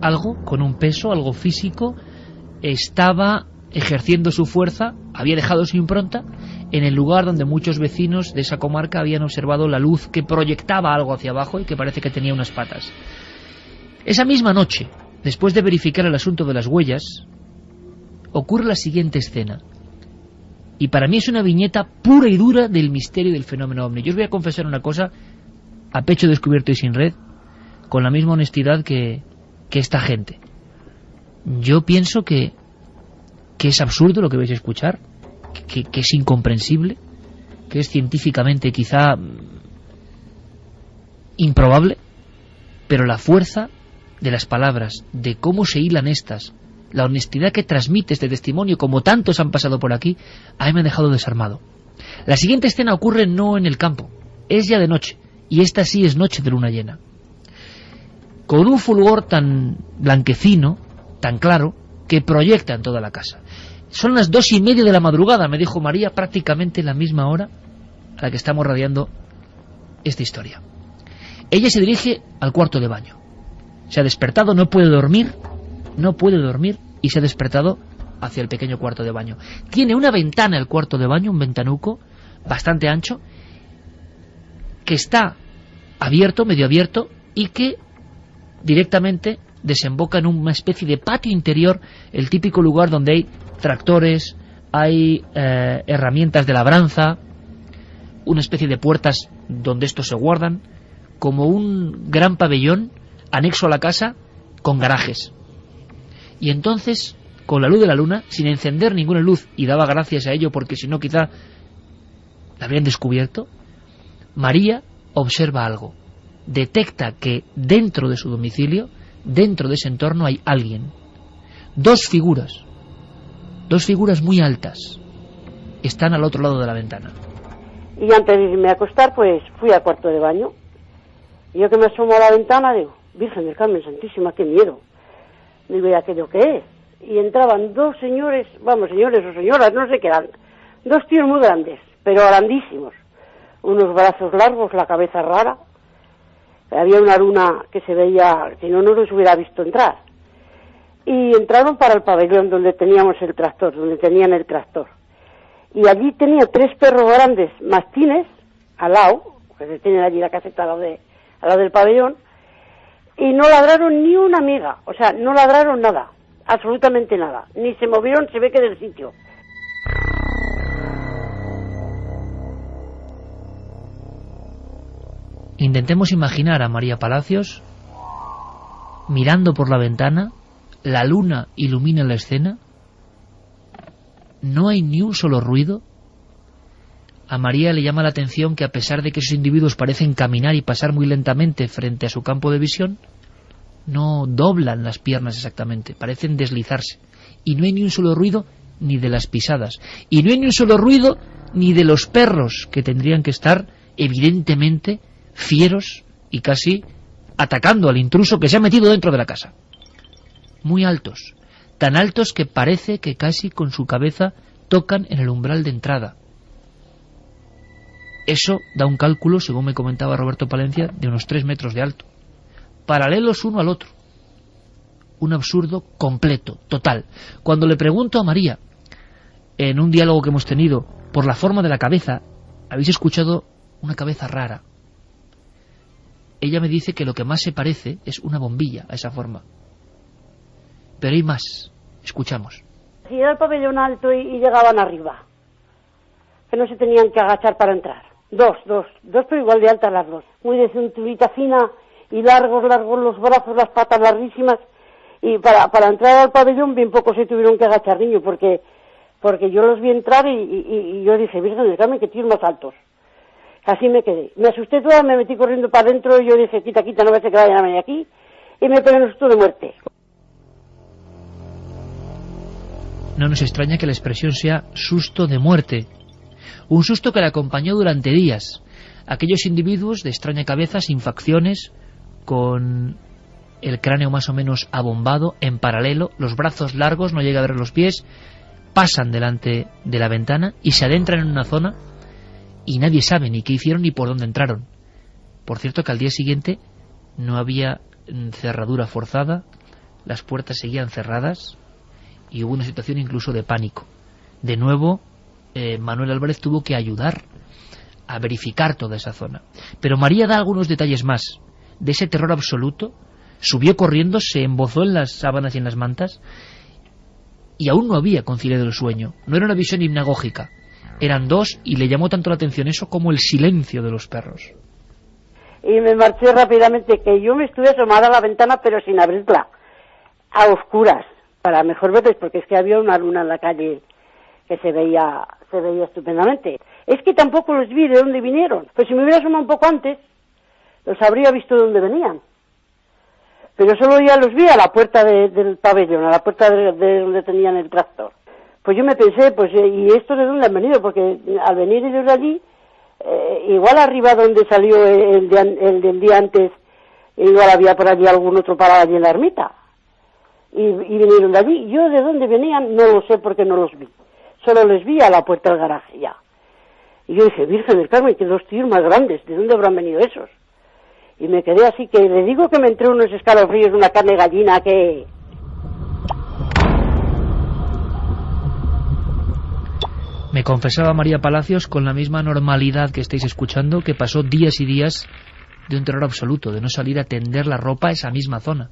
Algo con un peso, algo físico, estaba ejerciendo su fuerza, había dejado su impronta en el lugar donde muchos vecinos de esa comarca habían observado la luz que proyectaba algo hacia abajo y que parece que tenía unas patas. Esa misma noche, después de verificar el asunto de las huellas, ocurre la siguiente escena. Y para mí es una viñeta pura y dura del misterio del fenómeno ovni. Yo os voy a confesar una cosa a pecho descubierto y sin red, con la misma honestidad que esta gente. Yo pienso que es absurdo lo que vais a escuchar, que es incomprensible, que es científicamente quizá improbable, pero la fuerza de las palabras, de cómo se hilan estas, la honestidad que transmite este testimonio, como tantos han pasado por aquí, a mí me ha dejado desarmado. La siguiente escena ocurre no en el campo, es ya de noche, y esta sí es noche de luna llena. Con un fulgor tan blanquecino, tan claro, que proyecta en toda la casa. Son las 2:30 de la madrugada, me dijo María, prácticamente la misma hora a la que estamos radiando esta historia. Ella se dirige al cuarto de baño. Se ha despertado, no puede dormir, y se ha despertado hacia el pequeño cuarto de baño. Tiene una ventana el cuarto de baño, un ventanuco bastante ancho, que está abierto, medio abierto, y que directamente desemboca en una especie de patio interior, el típico lugar donde hay tractores, hay herramientas de labranza, una especie de puertas donde estos se guardan, como un gran pabellón anexo a la casa con garajes. Y entonces, con la luz de la luna, sin encender ninguna luz, y daba gracias a ello porque si no quizá la habrían descubierto, María observa algo. Detecta que dentro de su domicilio, dentro de ese entorno, hay alguien. Dos figuras muy altas, están al otro lado de la ventana. Y antes de irme a acostar, pues fui al cuarto de baño. Y yo que me asomo a la ventana, digo, Virgen del Carmen Santísima, qué miedo. Digo, ¿y aquello qué es? Y entraban dos señores, señores o señoras, no sé qué eran, dos tíos muy grandes, pero grandísimos. Unos brazos largos, la cabeza rara. Había una luna que se veía, si no, no los hubiera visto entrar. Y entraron para el pabellón donde teníamos el tractor, donde tenían el tractor. Y allí tenía 3 perros grandes, mastines, al lado, que tienen allí la caseta al lado del pabellón, y no ladraron ni una miga, o sea, no ladraron nada, absolutamente nada, ni se movieron, se ve que del sitio. Intentemos imaginar a María Palacios mirando por la ventana, la luna ilumina la escena, no hay ni un solo ruido. A María le llama la atención que a pesar de que esos individuos parecen caminar y pasar muy lentamente frente a su campo de visión, no doblan las piernas exactamente, parecen deslizarse. Y no hay ni un solo ruido ni de las pisadas. Y no hay ni un solo ruido ni de los perros, que tendrían que estar evidentemente fieros y casi atacando al intruso que se ha metido dentro de la casa. Muy altos, tan altos que parece que casi con su cabeza tocan en el umbral de entrada. Eso da un cálculo, según me comentaba Roberto Palencia, de unos 3 metros de alto, paralelos uno al otro. Un absurdo completo, total. Cuando le pregunto a María, en un diálogo que hemos tenido, por la forma de la cabeza, habéis escuchado una cabeza rara. Ella me dice que lo que más se parece es una bombilla a esa forma. Pero hay más. Escuchamos. Si era el pabellón alto y llegaban arriba, que no se tenían que agachar para entrar. Dos, pero igual de altas las dos. Muy de cinturita fina y largos los brazos, las patas larguísimas. Y para entrar al pabellón bien poco se tuvieron que agachar, niño, porque yo los vi entrar y yo dije, Virgen del Carmen, que tíos más altos. Así me quedé. Me asusté toda, me metí corriendo para adentro y yo dije, quita, no vaya a que vayan a venir aquí. Y me pegué un susto de muerte. No nos extraña que la expresión sea susto de muerte. Un susto que le acompañó durante días. Aquellos individuos de extraña cabeza, sin facciones, con el cráneo más o menos abombado, en paralelo, los brazos largos, no llega a ver los pies, pasan delante de la ventana y se adentran en una zona y nadie sabe ni qué hicieron ni por dónde entraron. Por cierto que al día siguiente no había cerradura forzada, las puertas seguían cerradas y hubo una situación incluso de pánico. De nuevo, Manuel Álvarez tuvo que ayudar a verificar toda esa zona. Pero María da algunos detalles más de ese terror absoluto. Subió corriendo, se embozó en las sábanas y en las mantas y aún no había conciliado el sueño. No era una visión hipnagógica, eran dos, y le llamó tanto la atención eso como el silencio de los perros. Y me marché rápidamente, que yo me estuve asomada a la ventana pero sin abrirla, a oscuras, para mejor verles, porque es que había una luna en la calle que se veía estupendamente. Es que tampoco los vi de dónde vinieron, pues si me hubiera asomado un poco antes los habría visto de dónde venían, pero solo ya los vi a la puerta del pabellón, a la puerta de donde tenían el tractor. Pues yo me pensé, pues ¿y estos de dónde han venido? Porque al venir ellos de allí, igual arriba donde salió el del día antes, igual había por allí algún otro parado allí en la ermita, y vinieron de allí. Yo de dónde venían no lo sé porque no los vi, solo les vi a la puerta del garaje ya. Y yo dije, Virgen del Carmen, que dos tíos más grandes, ¿de dónde habrán venido esos? Y me quedé así, que le digo que me entré unos escalofríos de una carne gallina que... Me confesaba María Palacios con la misma normalidad que estáis escuchando, que pasó días y días de un terror absoluto, de no salir a tender la ropa a esa misma zona.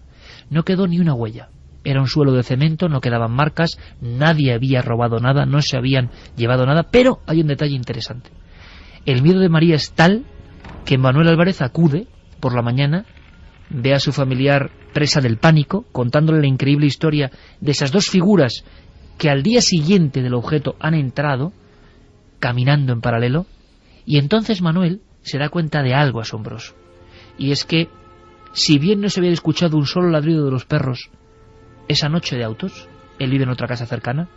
No quedó ni una huella. Era un suelo de cemento, no quedaban marcas, nadie había robado nada, no se habían llevado nada, pero hay un detalle interesante. El miedo de María es tal que Manuel Álvarez acude por la mañana, ve a su familiar presa del pánico, contándole la increíble historia de esas dos figuras que al día siguiente del objeto han entrado, caminando en paralelo, y entonces Manuel se da cuenta de algo asombroso. Y es que, si bien no se había escuchado un solo ladrido de los perros esa noche de autos, él vive en otra casa cercana,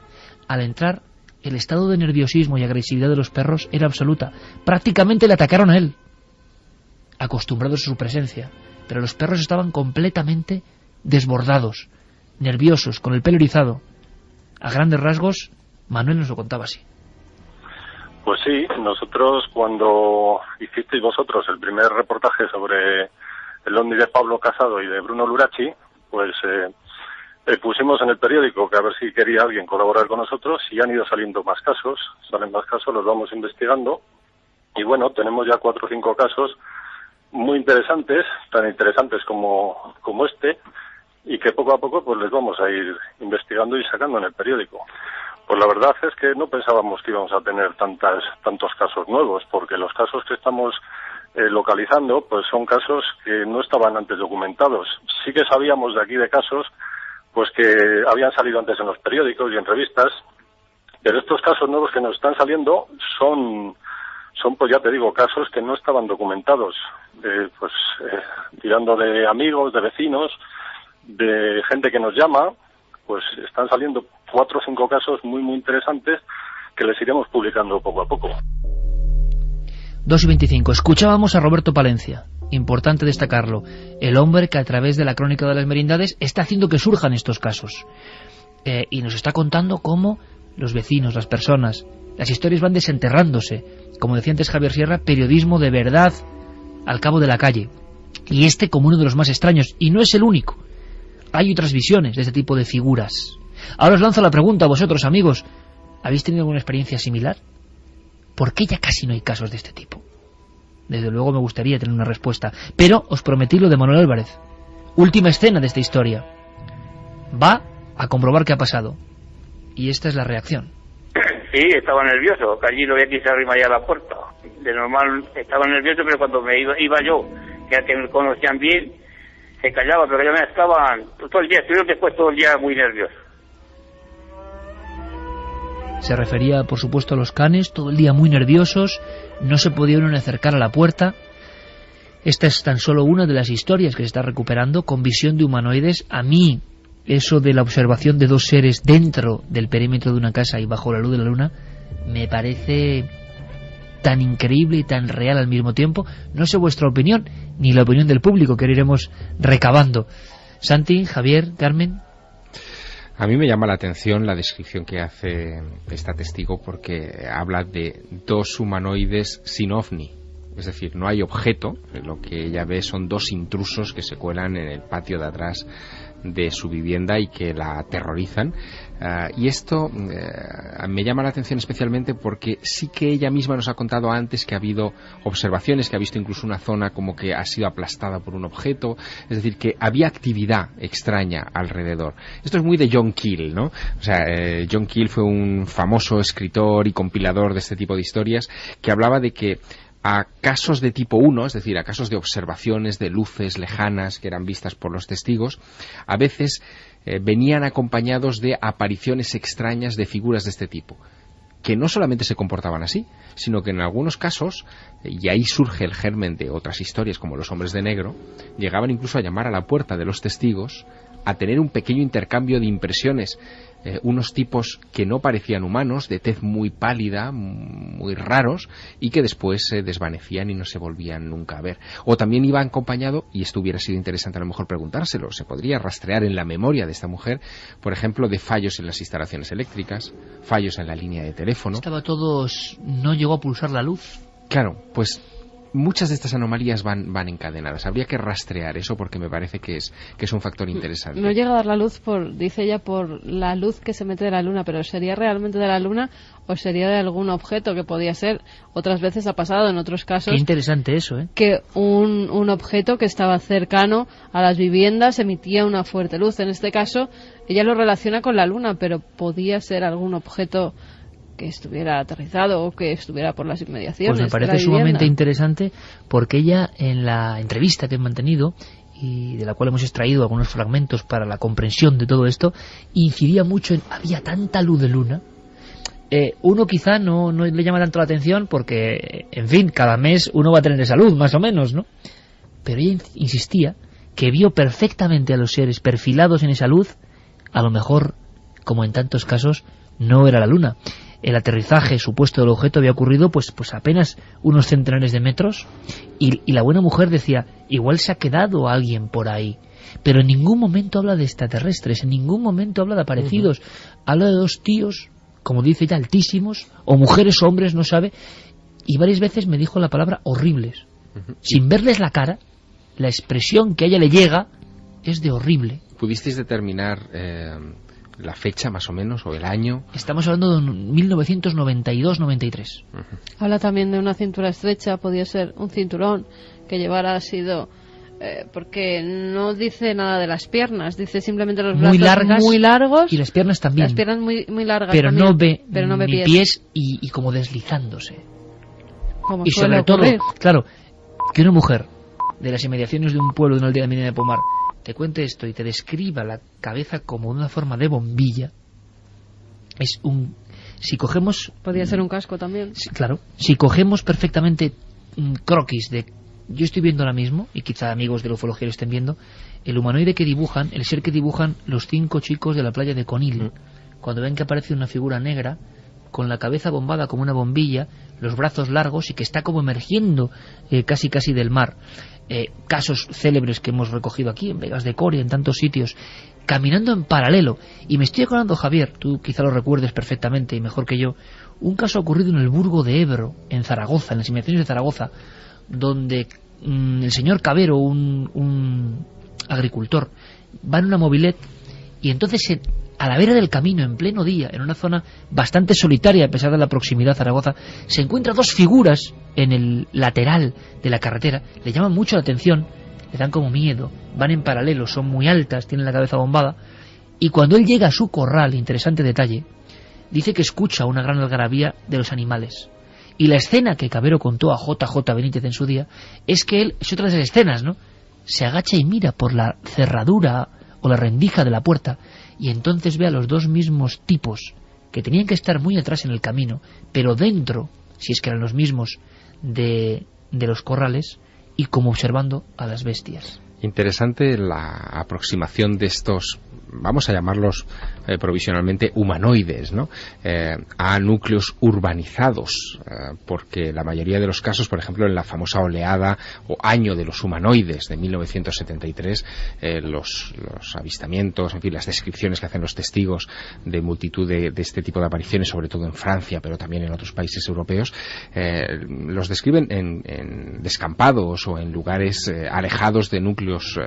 al entrar, el estado de nerviosismo y agresividad de los perros era absoluta. Prácticamente le atacaron a él, acostumbrados a su presencia, pero los perros estaban completamente desbordados, nerviosos, con el pelo erizado. A grandes rasgos, Manuel nos lo contaba así. Pues sí, nosotros cuando hicisteis vosotros el primer reportaje sobre el ovni de Pablo Casado y de Bruno Lurachi, pues pusimos en el periódico que a ver si quería alguien colaborar con nosotros, y han ido saliendo más casos, salen más casos, los vamos investigando, y bueno, tenemos ya 4 o 5 casos muy interesantes, tan interesantes como este, y que poco a poco pues les vamos a ir investigando y sacando en el periódico. Pues la verdad es que no pensábamos que íbamos a tener tantos casos nuevos, porque los casos que estamos localizando pues son casos que no estaban antes documentados. Sí que sabíamos de aquí de casos pues que habían salido antes en los periódicos y en revistas, pero estos casos nuevos que nos están saliendo son pues ya te digo, casos que no estaban documentados, tirando de amigos, de vecinos, de gente que nos llama, pues están saliendo 4 o 5 casos muy muy interesantes que les iremos publicando poco a poco. 2:25. Escuchábamos a Roberto Palencia, importante destacarlo, el hombre que a través de la Crónica de las Merindades está haciendo que surjan estos casos, y nos está contando cómo los vecinos, las personas, las historias van desenterrándose. Como decía antes Javier Sierra, periodismo de verdad al cabo de la calle, y este como uno de los más extraños, y no es el único. Hay otras visiones de este tipo de figuras. Ahora os lanzo la pregunta a vosotros, amigos, ¿habéis tenido alguna experiencia similar? ¿Por qué ya casi no hay casos de este tipo? Desde luego me gustaría tener una respuesta, pero os prometí lo de Manuel Álvarez. Última escena de esta historia. Va a comprobar qué ha pasado, y esta es la reacción. Sí, estaba nervioso, que allí no había que se arrimar ya a la puerta. De normal estaba nervioso, pero cuando me iba yo, que era que me conocían bien, se callaba, pero ya me estaban todo el día, estuvieron después todo el día muy nervioso. Se refería, por supuesto, a los canes, todo el día muy nerviosos, no se podía uno acercar a la puerta. Esta es tan solo una de las historias que se está recuperando con visión de humanoides. A mí, eso de la observación de dos seres dentro del perímetro de una casa y bajo la luz de la luna, me parece tan increíble y tan real al mismo tiempo. No sé vuestra opinión, ni la opinión del público, que iremos recabando. Santi, Javier, Carmen. A mí me llama la atención la descripción que hace esta testigo, porque habla de dos humanoides sin ovni. Es decir, no hay objeto, lo que ella ve son dos intrusos que se cuelan en el patio de atrás de su vivienda y que la aterrorizan. Y esto me llama la atención especialmente porque sí que ella misma nos ha contado antes que ha habido observaciones, que ha visto incluso una zona como que ha sido aplastada por un objeto, es decir, que había actividad extraña alrededor. Esto es muy de John Keel, ¿no? O sea, John Keel fue un famoso escritor y compilador de este tipo de historias, que hablaba de que a casos de tipo 1, es decir, a casos de observaciones de luces lejanas que eran vistas por los testigos, a veces venían acompañados de apariciones extrañas de figuras de este tipo, que no solamente se comportaban así, sino que en algunos casos, y ahí surge el germen de otras historias como los hombres de negro, llegaban incluso a llamar a la puerta de los testigos, a tener un pequeño intercambio de impresiones, unos tipos que no parecían humanos, de tez muy pálida, muy raros, y que después se desvanecían y no se volvían nunca a ver. O también iba acompañado, y esto hubiera sido interesante a lo mejor preguntárselo, se podría rastrear en la memoria de esta mujer, por ejemplo, de fallos en las instalaciones eléctricas, fallos en la línea de teléfono. Estaba todo... no llegó a pulsar la luz. Claro, pues muchas de estas anomalías van encadenadas. Habría que rastrear eso porque me parece que es un factor interesante. No llega a dar la luz dice ella, por la luz que se mete de la luna, pero ¿sería realmente de la luna o sería de algún objeto que podía ser? Otras veces ha pasado, en otros casos... Qué interesante eso, ¿eh? Que un objeto que estaba cercano a las viviendas emitía una fuerte luz. En este caso, ella lo relaciona con la luna, pero podía ser algún objeto que estuviera aterrizado o que estuviera por las inmediaciones. Pues me parece sumamente interesante, porque ella, en la entrevista que he mantenido y de la cual hemos extraído algunos fragmentos para la comprensión de todo esto, incidía mucho en había tanta luz de luna. Uno quizá no le llama tanto la atención porque, en fin, cada mes uno va a tener esa luz, más o menos, ¿no? Pero ella insistía que vio perfectamente a los seres perfilados en esa luz. A lo mejor, como en tantos casos, no era la luna. El aterrizaje supuesto del objeto había ocurrido pues apenas unos centenares de metros, y la buena mujer decía, igual se ha quedado alguien por ahí, pero en ningún momento habla de extraterrestres, en ningún momento habla de aparecidos. Habla de dos tíos, como dice ella, altísimos, o mujeres o hombres, no sabe, y varias veces me dijo la palabra horribles. Sin verles la cara, la expresión que a ella le llega es de horrible. ¿Pudisteis determinar la fecha más o menos, o el año? Estamos hablando de 1992-93. Habla también de una cintura estrecha, podía ser un cinturón que llevara sido... porque no dice nada de las piernas, dice simplemente los brazos muy largos, y las piernas también. Las piernas muy largas, pero también, no ve pies y como deslizándose. Como y sobre todo, claro, que una mujer de las inmediaciones de un pueblo de una aldea de Pomar te cuente esto y te describa la cabeza como una forma de bombilla, es un... Si cogemos... Podría ser un casco también. Claro, si cogemos perfectamente croquis de... Yo estoy viendo ahora mismo, y quizá amigos de la ufología lo estén viendo, el humanoide que dibujan, el ser que dibujan los 5 chicos de la playa de Conil, cuando ven que aparece una figura negra, con la cabeza bombada como una bombilla, los brazos largos y que está como emergiendo casi del mar. Casos célebres que hemos recogido aquí, en Vegas de Coria, en tantos sitios, caminando en paralelo. Y me estoy acordando, Javier, tú quizá lo recuerdes perfectamente y mejor que yo, un caso ocurrido en el Burgo de Ebro, en Zaragoza, en las inmediaciones de Zaragoza, donde el señor Cabero, un agricultor, va en una mobilette y entonces a la vera del camino, en pleno día, en una zona bastante solitaria a pesar de la proximidad a Zaragoza, se encuentra 2 figuras en el lateral de la carretera. Le llaman mucho la atención, le dan como miedo, van en paralelo, son muy altas, tienen la cabeza bombada, y cuando él llega a su corral, interesante detalle, dice que escucha una gran algarabía de los animales. Y la escena que Cabero contó a JJ Benítez en su día es que él, es otra de las escenas, ¿no? Se agacha y mira por la cerradura o la rendija de la puerta, y entonces ve a los 2 mismos tipos que tenían que estar muy atrás en el camino, pero dentro, si es que eran los mismos, de los corrales, y como observando a las bestias. Interesante la aproximación de estos vamos a llamarlos provisionalmente humanoides, ¿no? A núcleos urbanizados, porque la mayoría de los casos, por ejemplo, en la famosa oleada o año de los humanoides de 1973, los avistamientos, en fin, las descripciones que hacen los testigos de multitud de este tipo de apariciones, sobre todo en Francia, pero también en otros países europeos, los describen en descampados o en lugares alejados de núcleos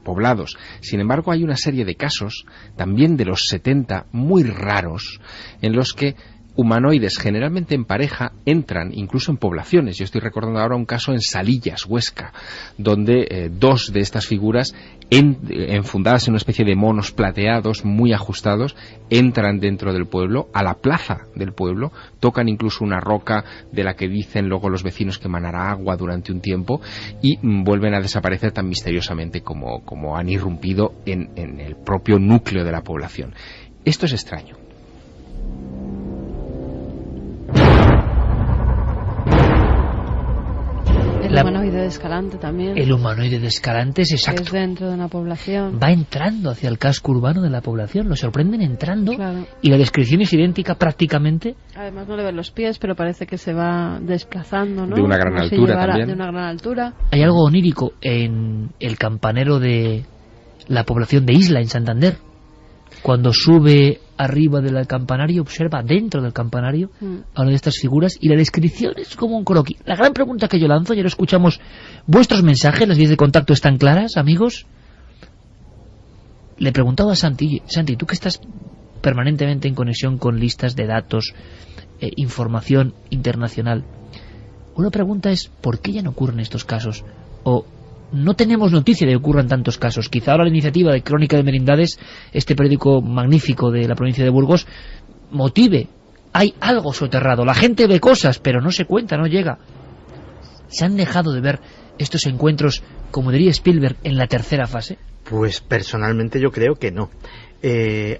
poblados. Sin embargo, hay una serie de casos, también de los 70, muy raros, en los que humanoides, generalmente en pareja, entran incluso en poblaciones. Yo estoy recordando ahora un caso en Salillas, Huesca, donde dos de estas figuras, enfundadas en una especie de monos plateados muy ajustados, entran dentro del pueblo, a la plaza del pueblo, tocan incluso una roca de la que dicen luego los vecinos que emanará agua durante un tiempo, y vuelven a desaparecer tan misteriosamente como han irrumpido en el propio núcleo de la población. Esto es extraño. El humanoide de Escalante también. El humanoide de Escalante es exacto. Es dentro de una población. Va entrando hacia el casco urbano de la población, lo sorprenden entrando, claro. Y la descripción es idéntica prácticamente. Además no le ven los pies, pero parece que se va desplazando, ¿no? De una gran altura también. De una gran altura. Hay algo onírico en el campanero de la población de Isla, en Santander. Cuando sube arriba del campanario, observa dentro del campanario a una de estas figuras, y la descripción es como un croquis. La gran pregunta que yo lanzo, ya lo escuchamos, vuestros mensajes, las vías de contacto están claras, amigos. Le preguntaba a Santi, tú que estás permanentemente en conexión con listas de datos, información internacional, una pregunta es, ¿por qué ya no ocurren estos casos? O no tenemos noticia de que ocurran tantos casos. Quizá ahora la iniciativa de Crónica de Merindades, este periódico magnífico de la provincia de Burgos, motive. Hay algo soterrado. La gente ve cosas, pero no se cuenta, no llega. ¿Se han dejado de ver estos encuentros, como diría Spielberg, en la tercera fase? Pues personalmente yo creo que no.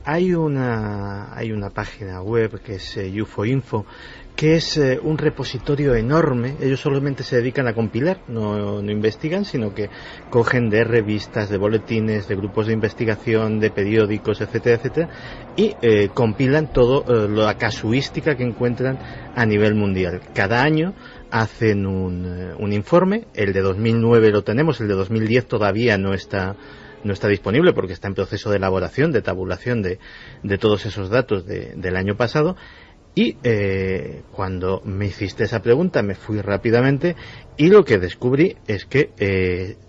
Hay una página web que es UFO-Info, que es un repositorio enorme. Ellos solamente se dedican a compilar, no investigan, sino que cogen de revistas, de boletines, de grupos de investigación, de periódicos, etcétera, etcétera, y compilan todo la casuística que encuentran a nivel mundial. Cada año hacen un informe. El de 2009 lo tenemos, el de 2010 todavía no está disponible porque está en proceso de elaboración, de tabulación de todos esos datos del año pasado. Y cuando me hiciste esa pregunta me fui rápidamente, y lo que descubrí es que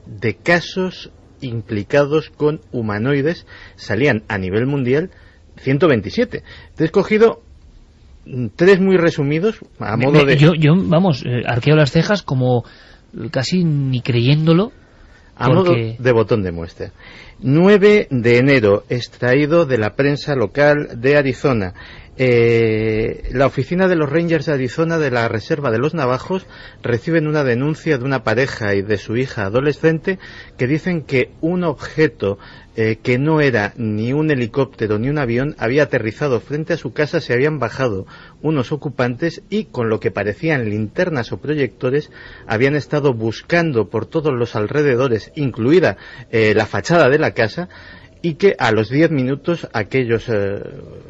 de casos implicados con humanoides salían a nivel mundial 127. Te he escogido 3 muy resumidos a modo de... Yo arqueo las cejas como casi ni creyéndolo. A modo de botón de muestra. 9 de enero, extraído de la prensa local de Arizona. La oficina de los Rangers de Arizona de la Reserva de los Navajos reciben una denuncia de una pareja y de su hija adolescente que dicen que un objeto que no era ni un helicóptero ni un avión había aterrizado frente a su casa. Se habían bajado unos ocupantes y, con lo que parecían linternas o proyectores, habían estado buscando por todos los alrededores, incluida la fachada de la casa, y que a los 10 minutos aquellos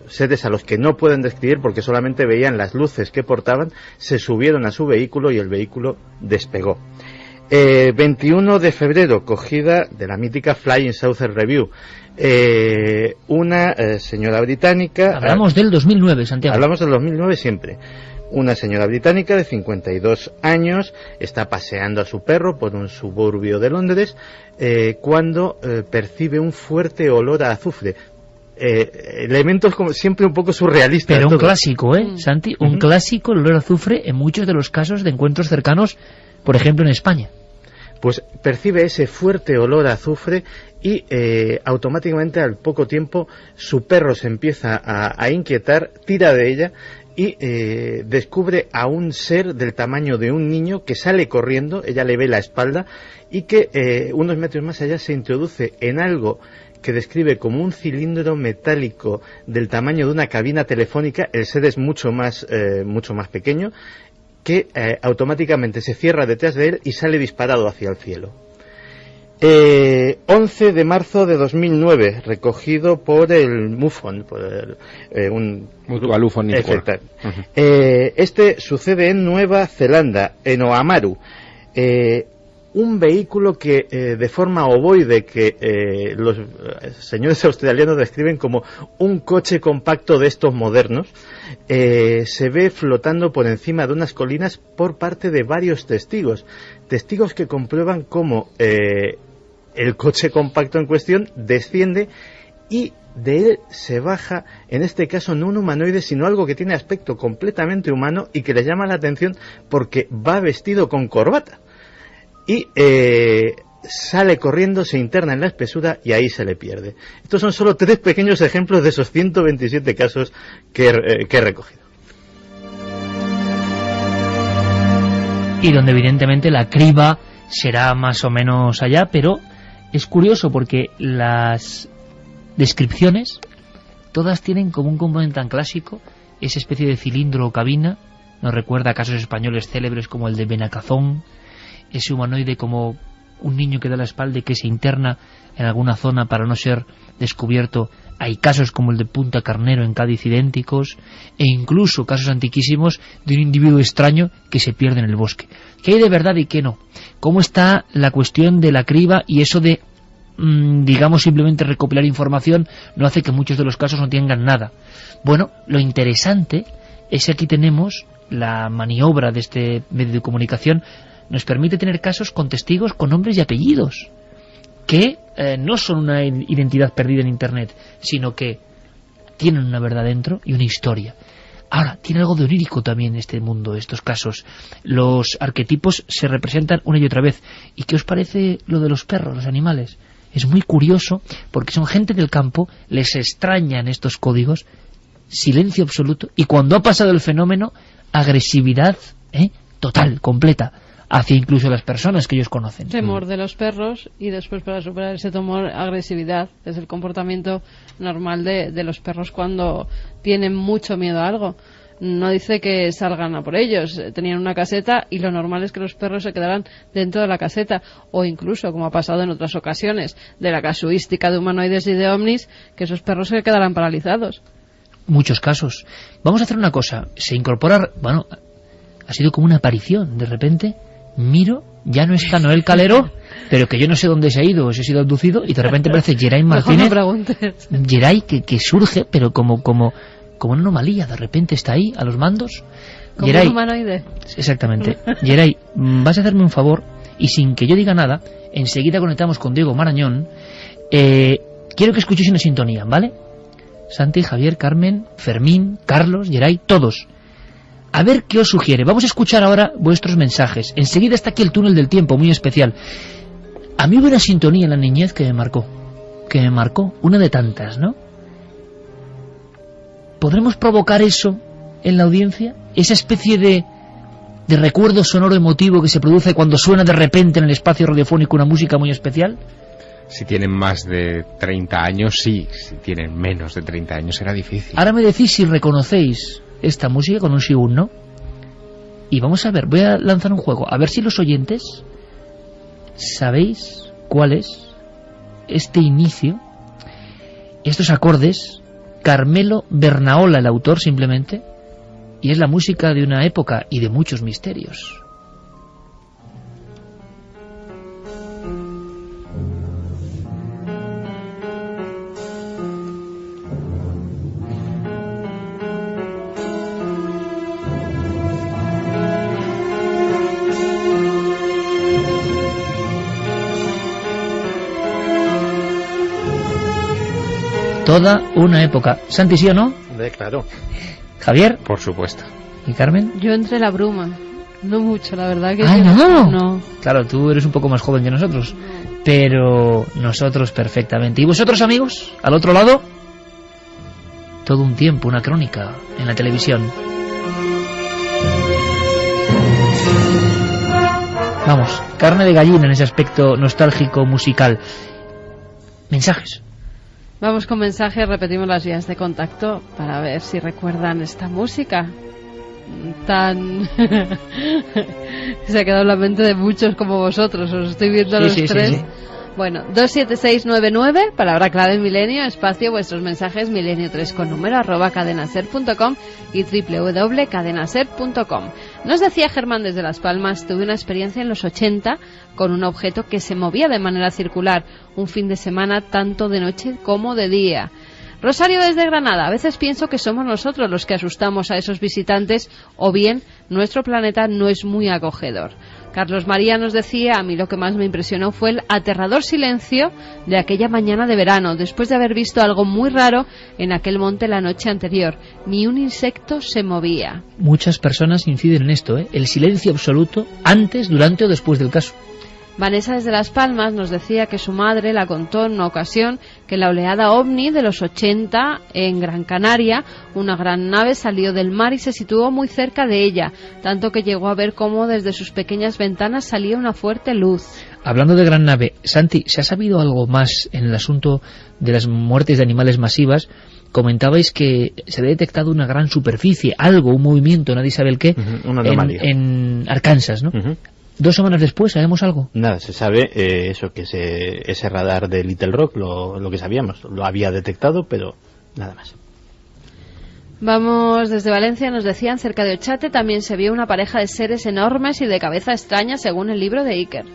seres, a los que no pueden describir porque solamente veían las luces que portaban, se subieron a su vehículo y el vehículo despegó. 21 de febrero, cogida de la mítica Flying Saucer Review. Una señora británica... Hablamos del 2009, Santiago. Hablamos del 2009 siempre. Una señora británica de 52 años está paseando a su perro por un suburbio de Londres cuando percibe un fuerte olor a azufre. Elementos como siempre un poco surrealistas. Pero un clásico, Santi, un clásico, el olor a azufre en muchos de los casos de encuentros cercanos, por ejemplo en España. Pues percibe ese fuerte olor a azufre y automáticamente, al poco tiempo, su perro se empieza a inquietar, tira de ella y descubre a un ser del tamaño de un niño que sale corriendo. Ella le ve la espalda y que unos metros más allá se introduce en algo que describe como un cilindro metálico del tamaño de una cabina telefónica. El ser es mucho más pequeño, que automáticamente se cierra detrás de él y sale disparado hacia el cielo. 11 de marzo de 2009, recogido por el MUFON, por Mutual UFO Network. Este sucede en Nueva Zelanda, en Oamaru. Un vehículo que de forma ovoide, que los señores australianos describen como un coche compacto de estos modernos, se ve flotando por encima de unas colinas por parte de varios testigos que comprueban cómo el coche compacto en cuestión desciende y de él se baja, en este caso no un humanoide, sino algo que tiene aspecto completamente humano y que les llama la atención porque va vestido con corbata. Y sale corriendo, se interna en la espesura y ahí se le pierde. Estos son solo 3 pequeños ejemplos de esos 127 casos que he recogido. Y donde evidentemente la criba será más o menos allá, pero es curioso porque las descripciones todas tienen como un componente tan clásico, esa especie de cilindro o cabina. Nos recuerda a casos españoles célebres como el de Benacazón, ese humanoide como un niño que da la espalda y que se interna en alguna zona para no ser descubierto. Hay casos como el de Punta Carnero en Cádiz idénticos, e incluso casos antiquísimos de un individuo extraño que se pierde en el bosque. ¿Qué hay de verdad y qué no? ¿Cómo está la cuestión de la criba y eso de, digamos, simplemente recopilar información no hace que muchos de los casos no tengan nada? Bueno, lo interesante es que aquí tenemos la maniobra de este medio de comunicación. Nos permite tener casos con testigos con nombres y apellidos que no son una identidad perdida en Internet, sino que tienen una verdad dentro y una historia. Ahora, tiene algo de onírico también este mundo, estos casos. Los arquetipos se representan una y otra vez. ¿Y qué os parece lo de los perros, los animales? Es muy curioso porque son gente del campo, les extrañan estos códigos, silencio absoluto, y cuando ha pasado el fenómeno, agresividad total, completa, hacia incluso las personas que ellos conocen. Temor de los perros, y después para superar ese temor, agresividad. Es el comportamiento normal de los perros cuando tienen mucho miedo a algo. No dice que salgan a por ellos. Tenían una caseta y lo normal es que los perros se quedaran dentro de la caseta, o incluso, como ha pasado en otras ocasiones, de la casuística de humanoides y de ovnis, que esos perros se quedaran paralizados. Muchos casos. Vamos a hacer una cosa. Se incorpora, bueno, ha sido como una aparición. De repente miro, ya no está Noel Calero, pero que yo no sé dónde se ha ido, si ha sido abducido, y de repente aparece Geray Martínez. Geray que surge, pero como una anomalía, de repente está ahí, a los mandos. Como Geray, un humanoide. Exactamente. Geray, vas a hacerme un favor, y sin que yo diga nada, enseguida conectamos con Diego Marañón. Quiero que escuchéis una sintonía, ¿vale? Santi, Javier, Carmen, Fermín, Carlos, Geray, todos. A ver qué os sugiere. Vamos a escuchar ahora vuestros mensajes. Enseguida está aquí el túnel del tiempo, muy especial. A mí hubo una sintonía en la niñez que me marcó, una de tantas, ¿no? ¿Podremos provocar eso en la audiencia? Esa especie de recuerdo sonoro emotivo que se produce cuando suena de repente en el espacio radiofónico una música muy especial. Si tienen más de 30 años, sí. Si tienen menos de 30 años, será difícil. Ahora me decís si reconocéis esta música con un sí o un no. Y vamos a ver, voy a lanzar un juego. A ver si los oyentes sabéis cuál es este inicio, estos acordes. Carmelo Bernaola, el autor, simplemente. Y es la música de una época y de muchos misterios. Toda una época. Santi, ¿sí o no? Claro. Javier. Por supuesto. ¿Y Carmen? Yo entre la bruma. No mucho, la verdad que... No. Claro, tú eres un poco más joven que nosotros. Pero nosotros perfectamente. ¿Y vosotros, amigos? Al otro lado, todo un tiempo, una crónica en la televisión. Vamos, carne de gallina en ese aspecto nostálgico musical. Mensajes. Vamos con mensajes, repetimos las vías de contacto para ver si recuerdan esta música tan... Se ha quedado en la mente de muchos como vosotros, os estoy viendo a los tres. Sí. Bueno, 27699, palabra clave Milenio, espacio, vuestros mensajes, milenio3 con número, @cadenaser.com y www.cadenaser.com. Nos decía Germán desde Las Palmas, tuve una experiencia en los 80 con un objeto que se movía de manera circular, un fin de semana tanto de noche como de día. Rosario desde Granada, a veces pienso que somos nosotros los que asustamos a esos visitantes o bien nuestro planeta no es muy acogedor. Carlos María nos decía, a mí lo que más me impresionó fue el aterrador silencio de aquella mañana de verano, después de haber visto algo muy raro en aquel monte la noche anterior. Ni un insecto se movía. Muchas personas inciden en esto, el silencio absoluto antes, durante o después del caso. Vanessa desde Las Palmas nos decía que su madre la contó en una ocasión que la oleada ovni de los 80 en Gran Canaria, una gran nave salió del mar y se situó muy cerca de ella, tanto que llegó a ver cómo desde sus pequeñas ventanas salía una fuerte luz. Hablando de gran nave, Santi, ¿se ha sabido algo más en el asunto de las muertes de animales masivas? Comentabais que se había detectado una gran superficie, algo, un movimiento, nadie sabe el qué, en Arkansas, ¿no? 2 semanas después, ¿sabemos algo? Nada, se sabe eso, que ese radar de Little Rock, lo que sabíamos, lo había detectado, pero nada más. Vamos desde Valencia, nos decían, cerca de Ochate también se vio una pareja de seres enormes y de cabeza extraña, según el libro de Iker.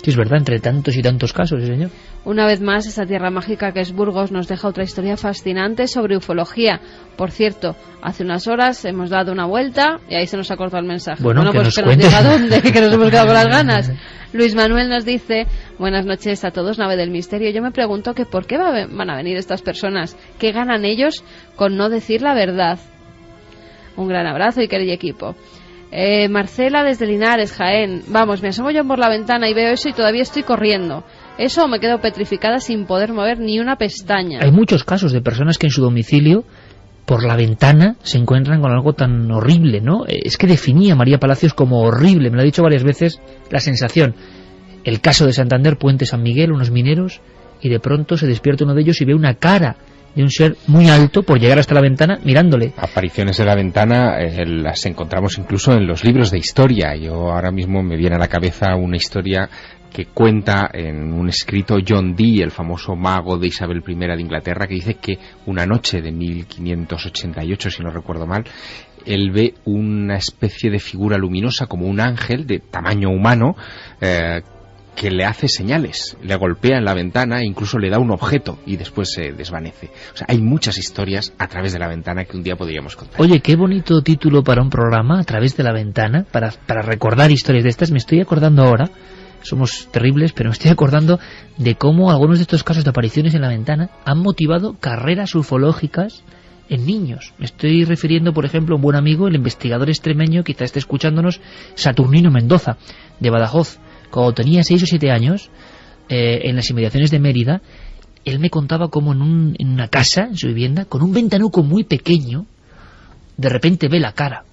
Sí, es verdad, entre tantos y tantos casos, ¿sí, señor? Una vez más, esa tierra mágica que es Burgos nos deja otra historia fascinante sobre ufología. Por cierto, hace unas horas hemos dado una vuelta y ahí se nos ha cortado el mensaje. Bueno, pues que nos diga dónde, que nos hemos quedado con las ganas. Luis Manuel nos dice, buenas noches a todos, nave del misterio. Yo me pregunto que por qué van a venir estas personas, qué ganan ellos con no decir la verdad. Un gran abrazo, Iker y equipo. Marcela desde Linares, Jaén. Vamos, me asomo yo por la ventana y veo eso y todavía estoy corriendo. Eso me quedo petrificada sin poder mover ni una pestaña. Hay muchos casos de personas que en su domicilio, por la ventana, se encuentran con algo tan horrible, ¿no? Es que definía María Palacios como horrible, me lo ha dicho varias veces, la sensación. El caso de Santander, Puente San Miguel, unos mineros, y de pronto se despierta uno de ellos y ve una cara de un ser muy alto por llegar hasta la ventana mirándole. Apariciones de la ventana las encontramos incluso en los libros de historia. Yo ahora mismo me viene a la cabeza una historia que cuenta en un escrito John Dee, el famoso mago de Isabel I de Inglaterra, que dice que una noche de 1588, si no recuerdo mal, él ve una especie de figura luminosa como un ángel de tamaño humano que le hace señales, le golpea en la ventana e incluso le da un objeto y después se desvanece. O sea, hay muchas historias a través de la ventana que un día podríamos contar. Oye, qué bonito título para un programa, A través de la ventana, para recordar historias de estas. Me estoy acordando ahora, somos terribles, pero me estoy acordando de cómo algunos de estos casos de apariciones en la ventana han motivado carreras ufológicas en niños. Me estoy refiriendo, por ejemplo, a un buen amigo, el investigador extremeño, quizá esté escuchándonos, Saturnino Mendoza, de Badajoz. Cuando tenía 6 o 7 años, en las inmediaciones de Mérida, él me contaba cómo en una casa, en su vivienda, con un ventanuco muy pequeño, de repente ve la cara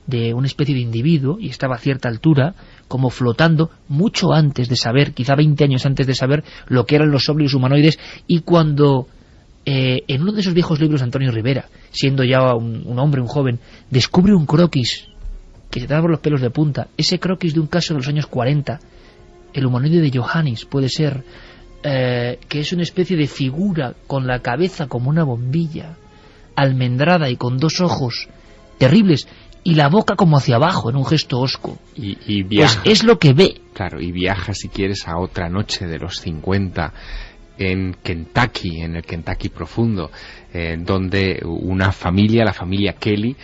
de una especie de individuo, y estaba a cierta altura, como flotando, mucho antes de saber, quizá 20 años antes de saber lo que eran los ómnibus humanoides, y cuando en uno de esos viejos libros de Antonio Rivera, siendo ya un hombre, un joven, descubre un croquis que se da por los pelos de punta, ese croquis de un caso de los años 40, el humanoide de Johannes, puede ser, que es una especie de figura con la cabeza como una bombilla, almendrada y con 2 ojos terribles, y la boca como hacia abajo, en un gesto hosco. Y viaja, pues es lo que ve. Claro, y viaja, si quieres, a otra noche de los 50, en Kentucky, en el Kentucky profundo, donde una familia, la familia Kelly,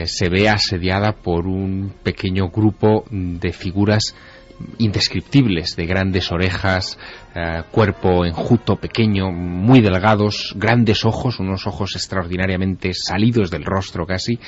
se ve asediada por un pequeño grupo de figuras indescriptibles, de grandes orejas, cuerpo enjuto, pequeño, muy delgados, grandes ojos, unos ojos extraordinariamente salidos del rostro casi,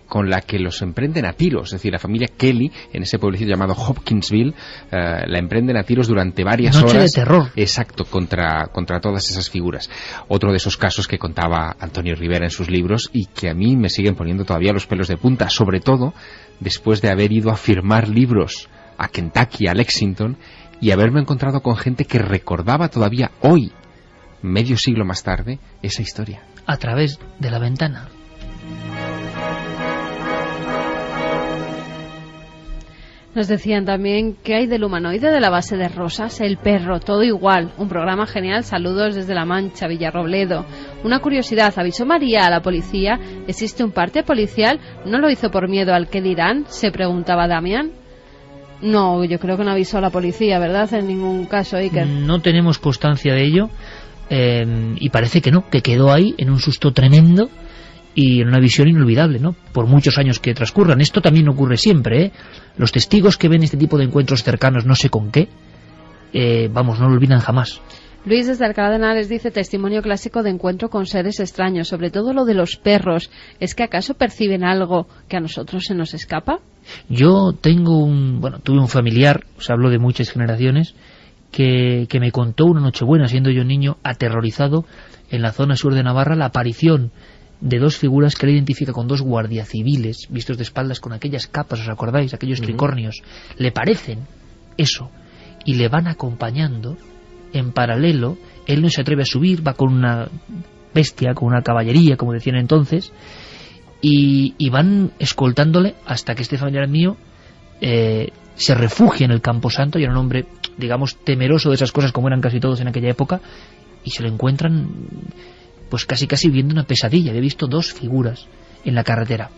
con la que los emprenden a tiros. Es decir, la familia Kelly, en ese pueblecito llamado Hopkinsville, la emprenden a tiros durante varias horas. Noche de terror. Exacto, contra todas esas figuras. Otro de esos casos que contaba Antonio Rivera en sus libros y que a mí me siguen poniendo todavía los pelos de punta, sobre todo después de haber ido a firmar libros a Kentucky, a Lexington, y haberme encontrado con gente que recordaba todavía hoy, medio siglo más tarde, esa historia. A través de la ventana. Nos decían también que hay del humanoide de la base de Rosas, el perro, todo igual. Un programa genial, saludos desde La Mancha, Villarrobledo. Una curiosidad, avisó María a la policía, ¿existe un parte policial? ¿No lo hizo por miedo al que dirán?, se preguntaba Damián. No, yo creo que no avisó a la policía, ¿verdad? En ningún caso, Iker. No tenemos constancia de ello, y parece que no, que quedó ahí en un susto tremendo y en una visión inolvidable, ¿no? Por muchos años que transcurran. Esto también ocurre siempre, ¿eh? Los testigos que ven este tipo de encuentros cercanos, no sé con qué, no lo olvidan jamás. Luis desde Alcalá de Henares dice, testimonio clásico de encuentro con seres extraños, sobre todo lo de los perros. ¿Es que acaso perciben algo que a nosotros se nos escapa? Yo tuve un familiar, os hablo de muchas generaciones, que me contó una Nochebuena, siendo yo niño, aterrorizado, en la zona sur de Navarra, la aparición de dos figuras que él identifica con dos guardias civiles, vistos de espaldas con aquellas capas, ¿os acordáis? Aquellos tricornios. Le parecen eso, y le van acompañando en paralelo. Él no se atreve a subir, va con una bestia, con una caballería, como decían entonces, y van escoltándole hasta que este familiar mío se refugia en el Camposanto, y era un hombre, digamos, temeroso de esas cosas, como eran casi todos en aquella época, y se lo encuentran pues casi viendo una pesadilla. Había visto dos figuras en la carretera.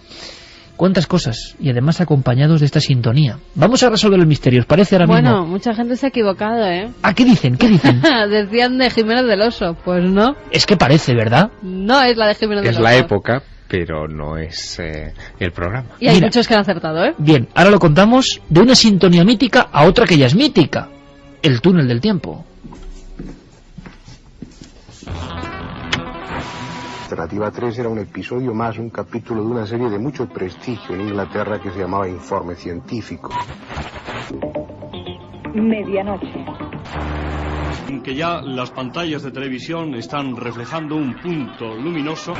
Cuántas cosas, y además acompañados de esta sintonía. Vamos a resolver el misterio, ¿os parece ahora mismo? Bueno, mucha gente se ha equivocado, ¿eh? ¿Ah, qué dicen? Decían de Jiménez del Oso, pues no. Es que parece, ¿verdad? No es la de Jiménez del Oso. Es la época, pero no es el programa. Y hay muchos que han acertado, ¿eh? Bien, ahora lo contamos de una sintonía mítica a otra que ya es mítica. El túnel del tiempo. Alternativa 3 era un episodio más, un capítulo de una serie de mucho prestigio en Inglaterra que se llamaba Informe Científico. Medianoche. Que ya las pantallas de televisión están reflejando un punto luminoso.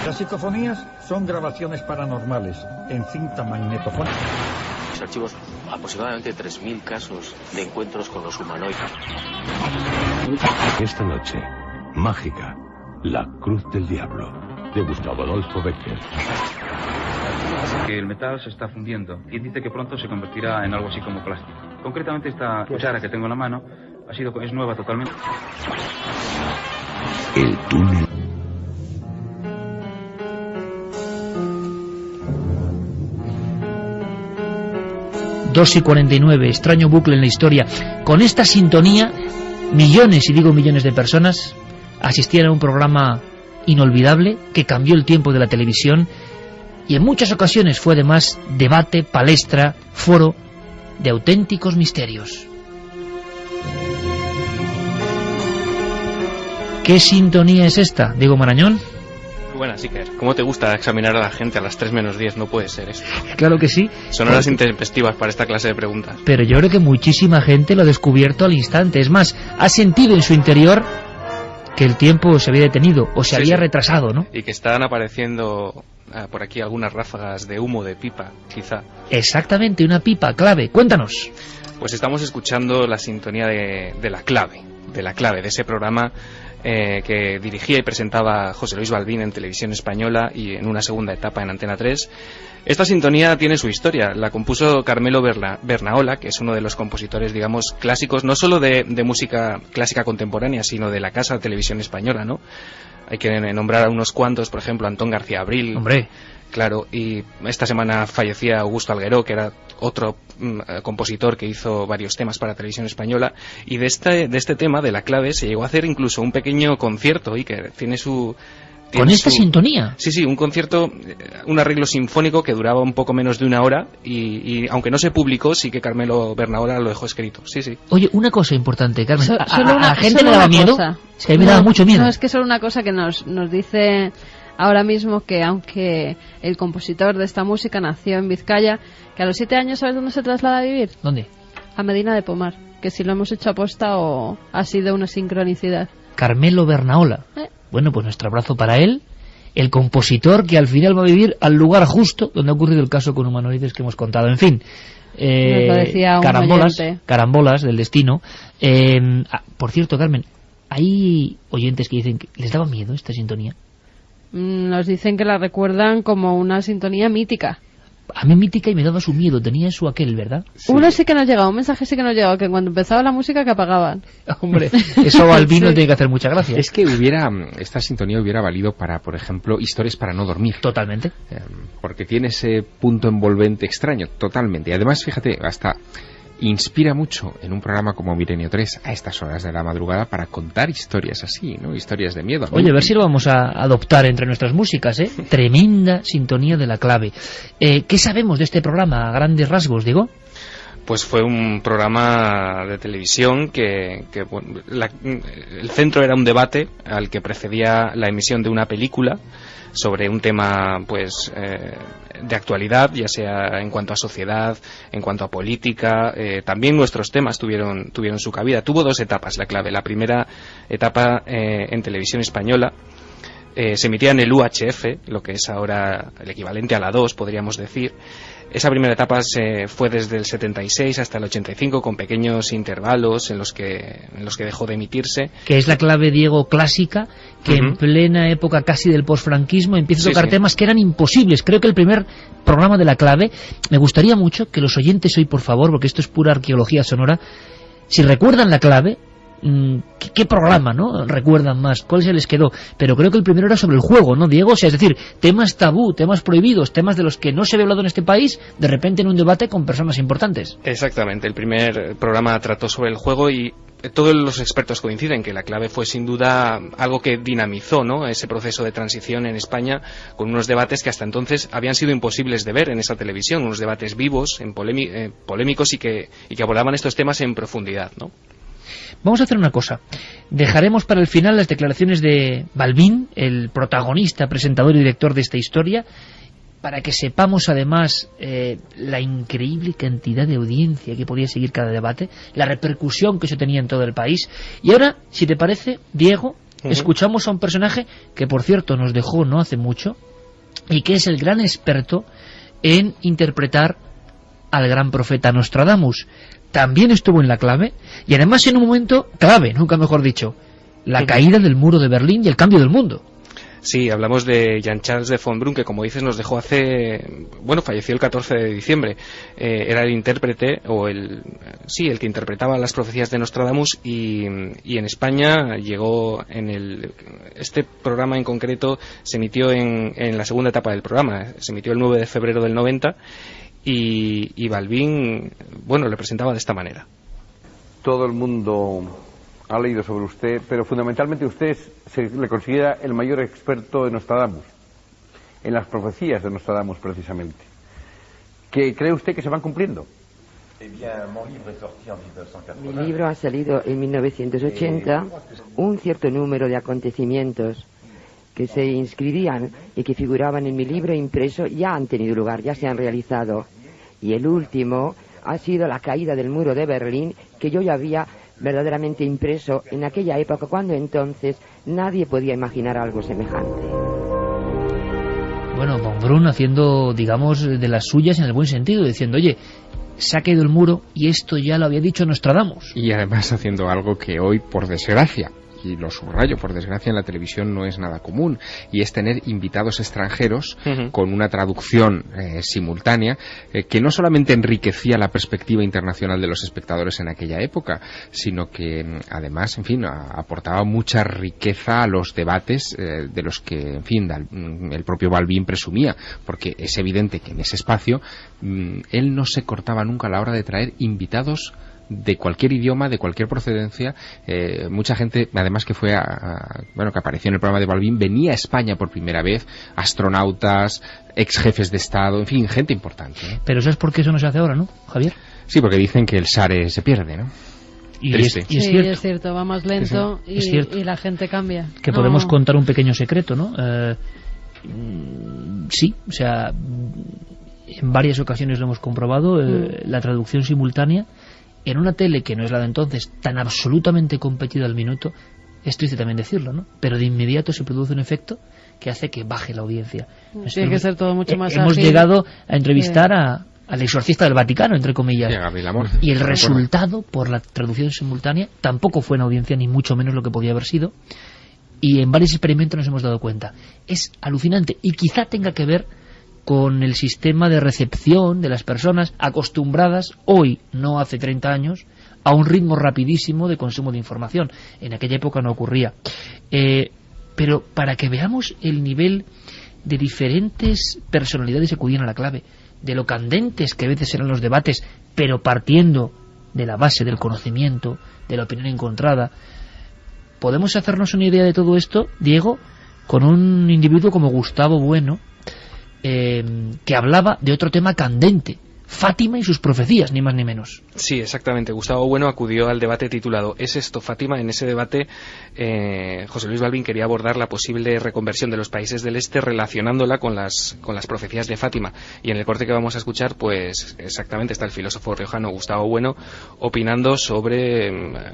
Las psicofonías son grabaciones paranormales en cinta magnetofónica. Los archivos aproximadamente 3.000 casos de encuentros con los humanoides. Esta noche, mágica. La Cruz del Diablo, de Gustavo Adolfo Becker. Que el metal se está fundiendo y dice que pronto se convertirá en algo así como plástico. Concretamente esta cuchara que tengo en la mano es nueva totalmente. El túnel. Dos y 49, extraño bucle en la historia. Con esta sintonía, millones, y digo millones de personas, asistían a un programa inolvidable que cambió el tiempo de la televisión, y en muchas ocasiones fue además debate, palestra, foro de auténticos misterios. ¿Qué sintonía es esta, Diego Marañón? Buenas, Iker. ¿Cómo te gusta examinar a la gente a las 3 menos 10? No puede ser eso. Claro que sí. Son horas intempestivas para esta clase de preguntas. Pero yo creo que muchísima gente lo ha descubierto al instante. Es más, ha sentido en su interior que el tiempo se había detenido o se había retrasado, ¿no? Y que están apareciendo por aquí algunas ráfagas de humo de pipa, quizá. Exactamente, una pipa clave. Cuéntanos. Pues estamos escuchando la sintonía de La Clave, de ese programa que dirigía y presentaba José Luis Balbín en Televisión Española y en una segunda etapa en Antena 3. Esta sintonía tiene su historia. La compuso Carmelo Bernaola, que es uno de los compositores, digamos, clásicos, no solo de música clásica contemporánea, sino de la Casa de Televisión Española, ¿no? Hay que nombrar a unos cuantos, por ejemplo, Antón García Abril. ¡Hombre! Claro, y esta semana fallecía Augusto Algueró, que era otro compositor que hizo varios temas para Televisión Española, y de este tema, de La Clave, se llegó a hacer incluso un pequeño concierto, y que tiene su... ¿Con esta sintonía? Sí, un concierto, un arreglo sinfónico que duraba un poco menos de 1 hora, y aunque no se publicó, sí que Carmelo Bernaola lo dejó escrito, sí. Oye, una cosa importante, Carmen, ¿a la gente le daba miedo? Es que a mí me daba mucho miedo. No, es que solo una cosa que nos dice ahora mismo, que aunque el compositor de esta música nació en Vizcaya, que a los 7 años, ¿sabes dónde se traslada a vivir? ¿Dónde? A Medina de Pomar, que si lo hemos hecho aposta o ha sido una sincronicidad. Carmelo Bernaola. Bueno, pues nuestro abrazo para él, el compositor que al final va a vivir al lugar justo donde ha ocurrido el caso con humanoides que hemos contado. En fin, nos lo decía un carambolas del destino. Por cierto, Carmen, hay oyentes que dicen que les daba miedo esta sintonía. Nos dicen que la recuerdan como una sintonía mítica. a mí mítica y me daba su miedo, tenía su aquel, ¿verdad? Sí. Uno sí que nos llegaba, un mensaje sí que nos llegaba, que cuando empezaba la música que apagaban. Hombre, eso a Balbín no tiene que hacer mucha gracia. Es que esta sintonía hubiera valido para, por ejemplo, Historias para no dormir. Totalmente. Porque tiene ese punto envolvente extraño, totalmente. Y además, fíjate, hasta inspira mucho en un programa como Milenio 3 a estas horas de la madrugada para contar historias así, ¿no? Historias de miedo. Oye, a ver si lo vamos a adoptar entre nuestras músicas, ¿eh? Tremenda sintonía de La Clave. ¿Qué sabemos de este programa a grandes rasgos, Diego? Pues fue un programa de televisión que bueno, el centro era un debate al que precedía la emisión de una película sobre un tema pues de actualidad, ya sea en cuanto a sociedad, en cuanto a política. También nuestros temas tuvieron su cabida. Tuvo 2 etapas La Clave. La primera etapa en televisión española se emitía en el UHF, lo que es ahora el equivalente a la 2, podríamos decir. Esa primera etapa fue desde el 76 hasta el 85, con pequeños intervalos en los que dejó de emitirse. Que es La Clave, Diego, clásica, que en plena época casi del posfranquismo empieza a tocar temas que eran imposibles. Creo que el primer programa de La Clave, me gustaría mucho que los oyentes hoy, por favor, porque esto es pura arqueología sonora, si recuerdan La Clave, ¿qué programa, no? Recuerdan más, ¿cuál se les quedó? Pero creo que el primero era sobre el juego, ¿no, Diego? O sea, es decir, temas tabú, temas prohibidos, temas de los que no se había hablado en este país, de repente en un debate con personas importantes. Exactamente, el primer programa trató sobre el juego y todos los expertos coinciden que La Clave fue sin duda algo que dinamizó, ¿no?, ese proceso de transición en España, con unos debates que hasta entonces habían sido imposibles de ver en esa televisión, unos debates vivos, polémicos y que abordaban estos temas en profundidad, ¿no? Vamos a hacer una cosa. Dejaremos para el final las declaraciones de Balbín, el protagonista, presentador y director de esta historia, para que sepamos además la increíble cantidad de audiencia que podía seguir cada debate, la repercusión que eso tenía en todo el país. Y ahora, si te parece, Diego, escuchamos a un personaje que, por cierto, nos dejó no hace mucho y que es el gran experto en interpretar al gran profeta Nostradamus. También estuvo en La Clave y además en un momento clave, nunca mejor dicho, la caída del muro de Berlín y el cambio del mundo. Sí, hablamos de Jean-Charles de Von Brunn, que como dices nos dejó falleció el 14 de diciembre. Era el intérprete, el que interpretaba las profecías de Nostradamus y en España llegó este programa en concreto se emitió en la segunda etapa del programa, se emitió el 9 de febrero del 90 y Balbín, le presentaba de esta manera. Todo el mundo ha leído sobre usted, pero fundamentalmente usted se le considera el mayor experto de Nostradamus, en las profecías de Nostradamus precisamente. ¿Qué cree usted que se van cumpliendo? Mi libro ha salido en 1980, un cierto número de acontecimientos que se inscribían y que figuraban en mi libro impreso ya han tenido lugar, ya se han realizado. Y el último ha sido la caída del muro de Berlín, que yo ya había verdaderamente impreso en aquella época, cuando entonces nadie podía imaginar algo semejante. Bueno, Von Brunn haciendo, digamos, de las suyas en el buen sentido, diciendo, oye, se ha caído el muro y esto ya lo había dicho Nostradamus. Y además haciendo algo que hoy, por desgracia, y lo subrayo, por desgracia en la televisión no es nada común, y es tener invitados extranjeros con una traducción simultánea que no solamente enriquecía la perspectiva internacional de los espectadores en aquella época, sino que además, en fin, aportaba mucha riqueza a los debates de los que, en fin, el propio Balbín presumía, porque es evidente que en ese espacio él no se cortaba nunca a la hora de traer invitados de cualquier idioma, de cualquier procedencia. Mucha gente, además, que fue que apareció en el programa de Balbín, venía a España por primera vez, astronautas, ex jefes de Estado, en fin, gente importante, ¿no? Pero eso es porque eso no se hace ahora, ¿no, Javier? Sí, porque dicen que el SARE se pierde, ¿no? Y es cierto. Es cierto, va más lento y la gente cambia. Que podemos contar un pequeño secreto, ¿no? Sí, o sea, en varias ocasiones lo hemos comprobado, la traducción simultánea en una tele que no es la de entonces, tan absolutamente competida al minuto, es triste también decirlo, ¿no? Pero de inmediato se produce un efecto que hace que baje la audiencia. Tiene que ser todo mucho más hemos ágil. Llegado a entrevistar al exorcista del Vaticano, entre comillas. Y el resultado, por la traducción simultánea, tampoco fue en audiencia, ni mucho menos lo que podía haber sido. Y en varios experimentos nos hemos dado cuenta. Es alucinante. Y quizá tenga que ver con el sistema de recepción de las personas acostumbradas hoy, no hace 30 años, a un ritmo rapidísimo de consumo de información. En aquella época no ocurría. Pero para que veamos el nivel de diferentes personalidades que acudían a la clave, de lo candentes que a veces eran los debates, pero partiendo de la base del conocimiento, de la opinión encontrada, podemos hacernos una idea de todo esto, Diego, con un individuo como Gustavo Bueno, que hablaba de otro tema candente, Fátima y sus profecías, ni más ni menos. Sí, exactamente. Gustavo Bueno acudió al debate titulado ¿Es esto Fátima? En ese debate José Luis Balbín quería abordar la posible reconversión de los países del este relacionándola con las profecías de Fátima. Y en el corte que vamos a escuchar, pues exactamente está el filósofo riojano Gustavo Bueno opinando sobre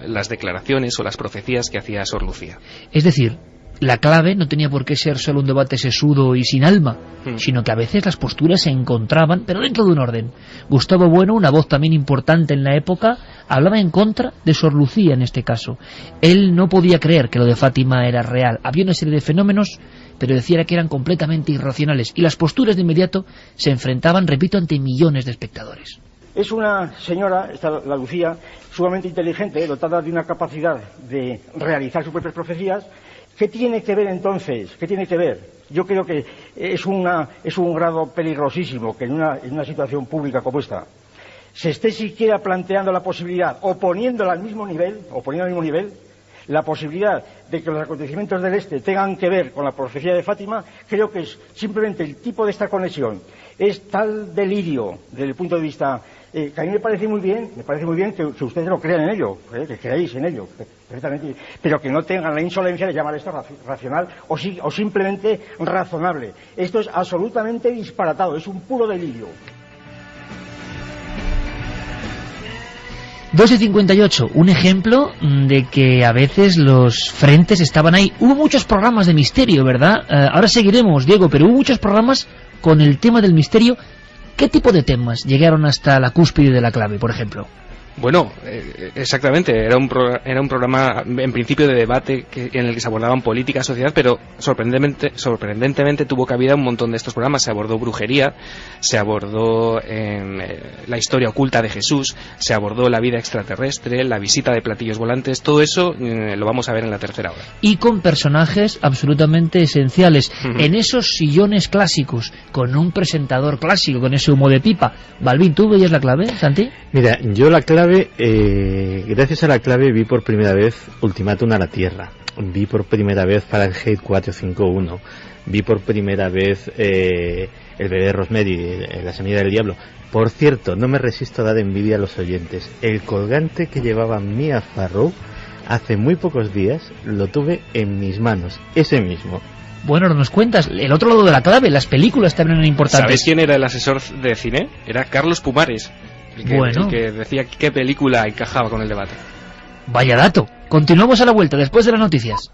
las declaraciones o las profecías que hacía Sor Lucía. Es decir, la clave no tenía por qué ser solo un debate sesudo y sin alma, sino que a veces las posturas se encontraban, pero dentro de un orden. Gustavo Bueno, una voz también importante en la época, hablaba en contra de Sor Lucía en este caso. Él no podía creer que lo de Fátima era real. Había una serie de fenómenos, pero decía que eran completamente irracionales, y las posturas de inmediato se enfrentaban, repito, ante millones de espectadores. Es una señora, la Lucía, sumamente inteligente, dotada de una capacidad de realizar sus propias profecías. ¿Qué tiene que ver entonces? ¿Qué tiene que ver? Yo creo que es un grado peligrosísimo que en una situación pública como esta se esté siquiera planteando la posibilidad, o poniéndola al mismo nivel, la posibilidad de que los acontecimientos del este tengan que ver con la profecía de Fátima. Creo que es simplemente el tipo de esta conexión, es tal delirio desde el punto de vista que a mí me parece muy bien que ustedes lo crean en ello, que creáis en ello, pero que no tengan la insolencia de llamar esto racional o simplemente razonable. Esto es absolutamente disparatado, es un puro delirio. 2:58, un ejemplo de que a veces los frentes estaban ahí. Hubo muchos programas de misterio, ¿verdad? Ahora seguiremos, Diego, pero hubo muchos programas con el tema del misterio. ¿Qué tipo de temas llegaron hasta la cúspide de la clave, por ejemplo? Bueno, exactamente, era un programa en principio de debate en el que se abordaban política, sociedad, pero sorprendentemente tuvo cabida un montón de estos programas. Se abordó brujería, se abordó la historia oculta de Jesús, se abordó la vida extraterrestre, la visita de platillos volantes. Todo eso lo vamos a ver en la tercera hora. Y con personajes absolutamente esenciales, en esos sillones clásicos, con un presentador clásico, con ese humo de pipa. Balbín, ¿tú veías la clave, Santi? Mira, yo la clave, gracias a la clave vi por primera vez Ultimátum a la Tierra, vi por primera vez Fahrenheit 451, vi por primera vez el bebé de Rosemary, la semilla del diablo. Por cierto, no me resisto a dar envidia a los oyentes, el colgante que llevaba Mia Farrow hace muy pocos días lo tuve en mis manos, ese mismo. Bueno, nos cuentas, el otro lado de la clave, las películas también eran importantes. ¿Sabéis quién era el asesor de cine? Era Carlos Pumares. El que decía qué película encajaba con el debate. Vaya dato. Continuamos a la vuelta después de las noticias.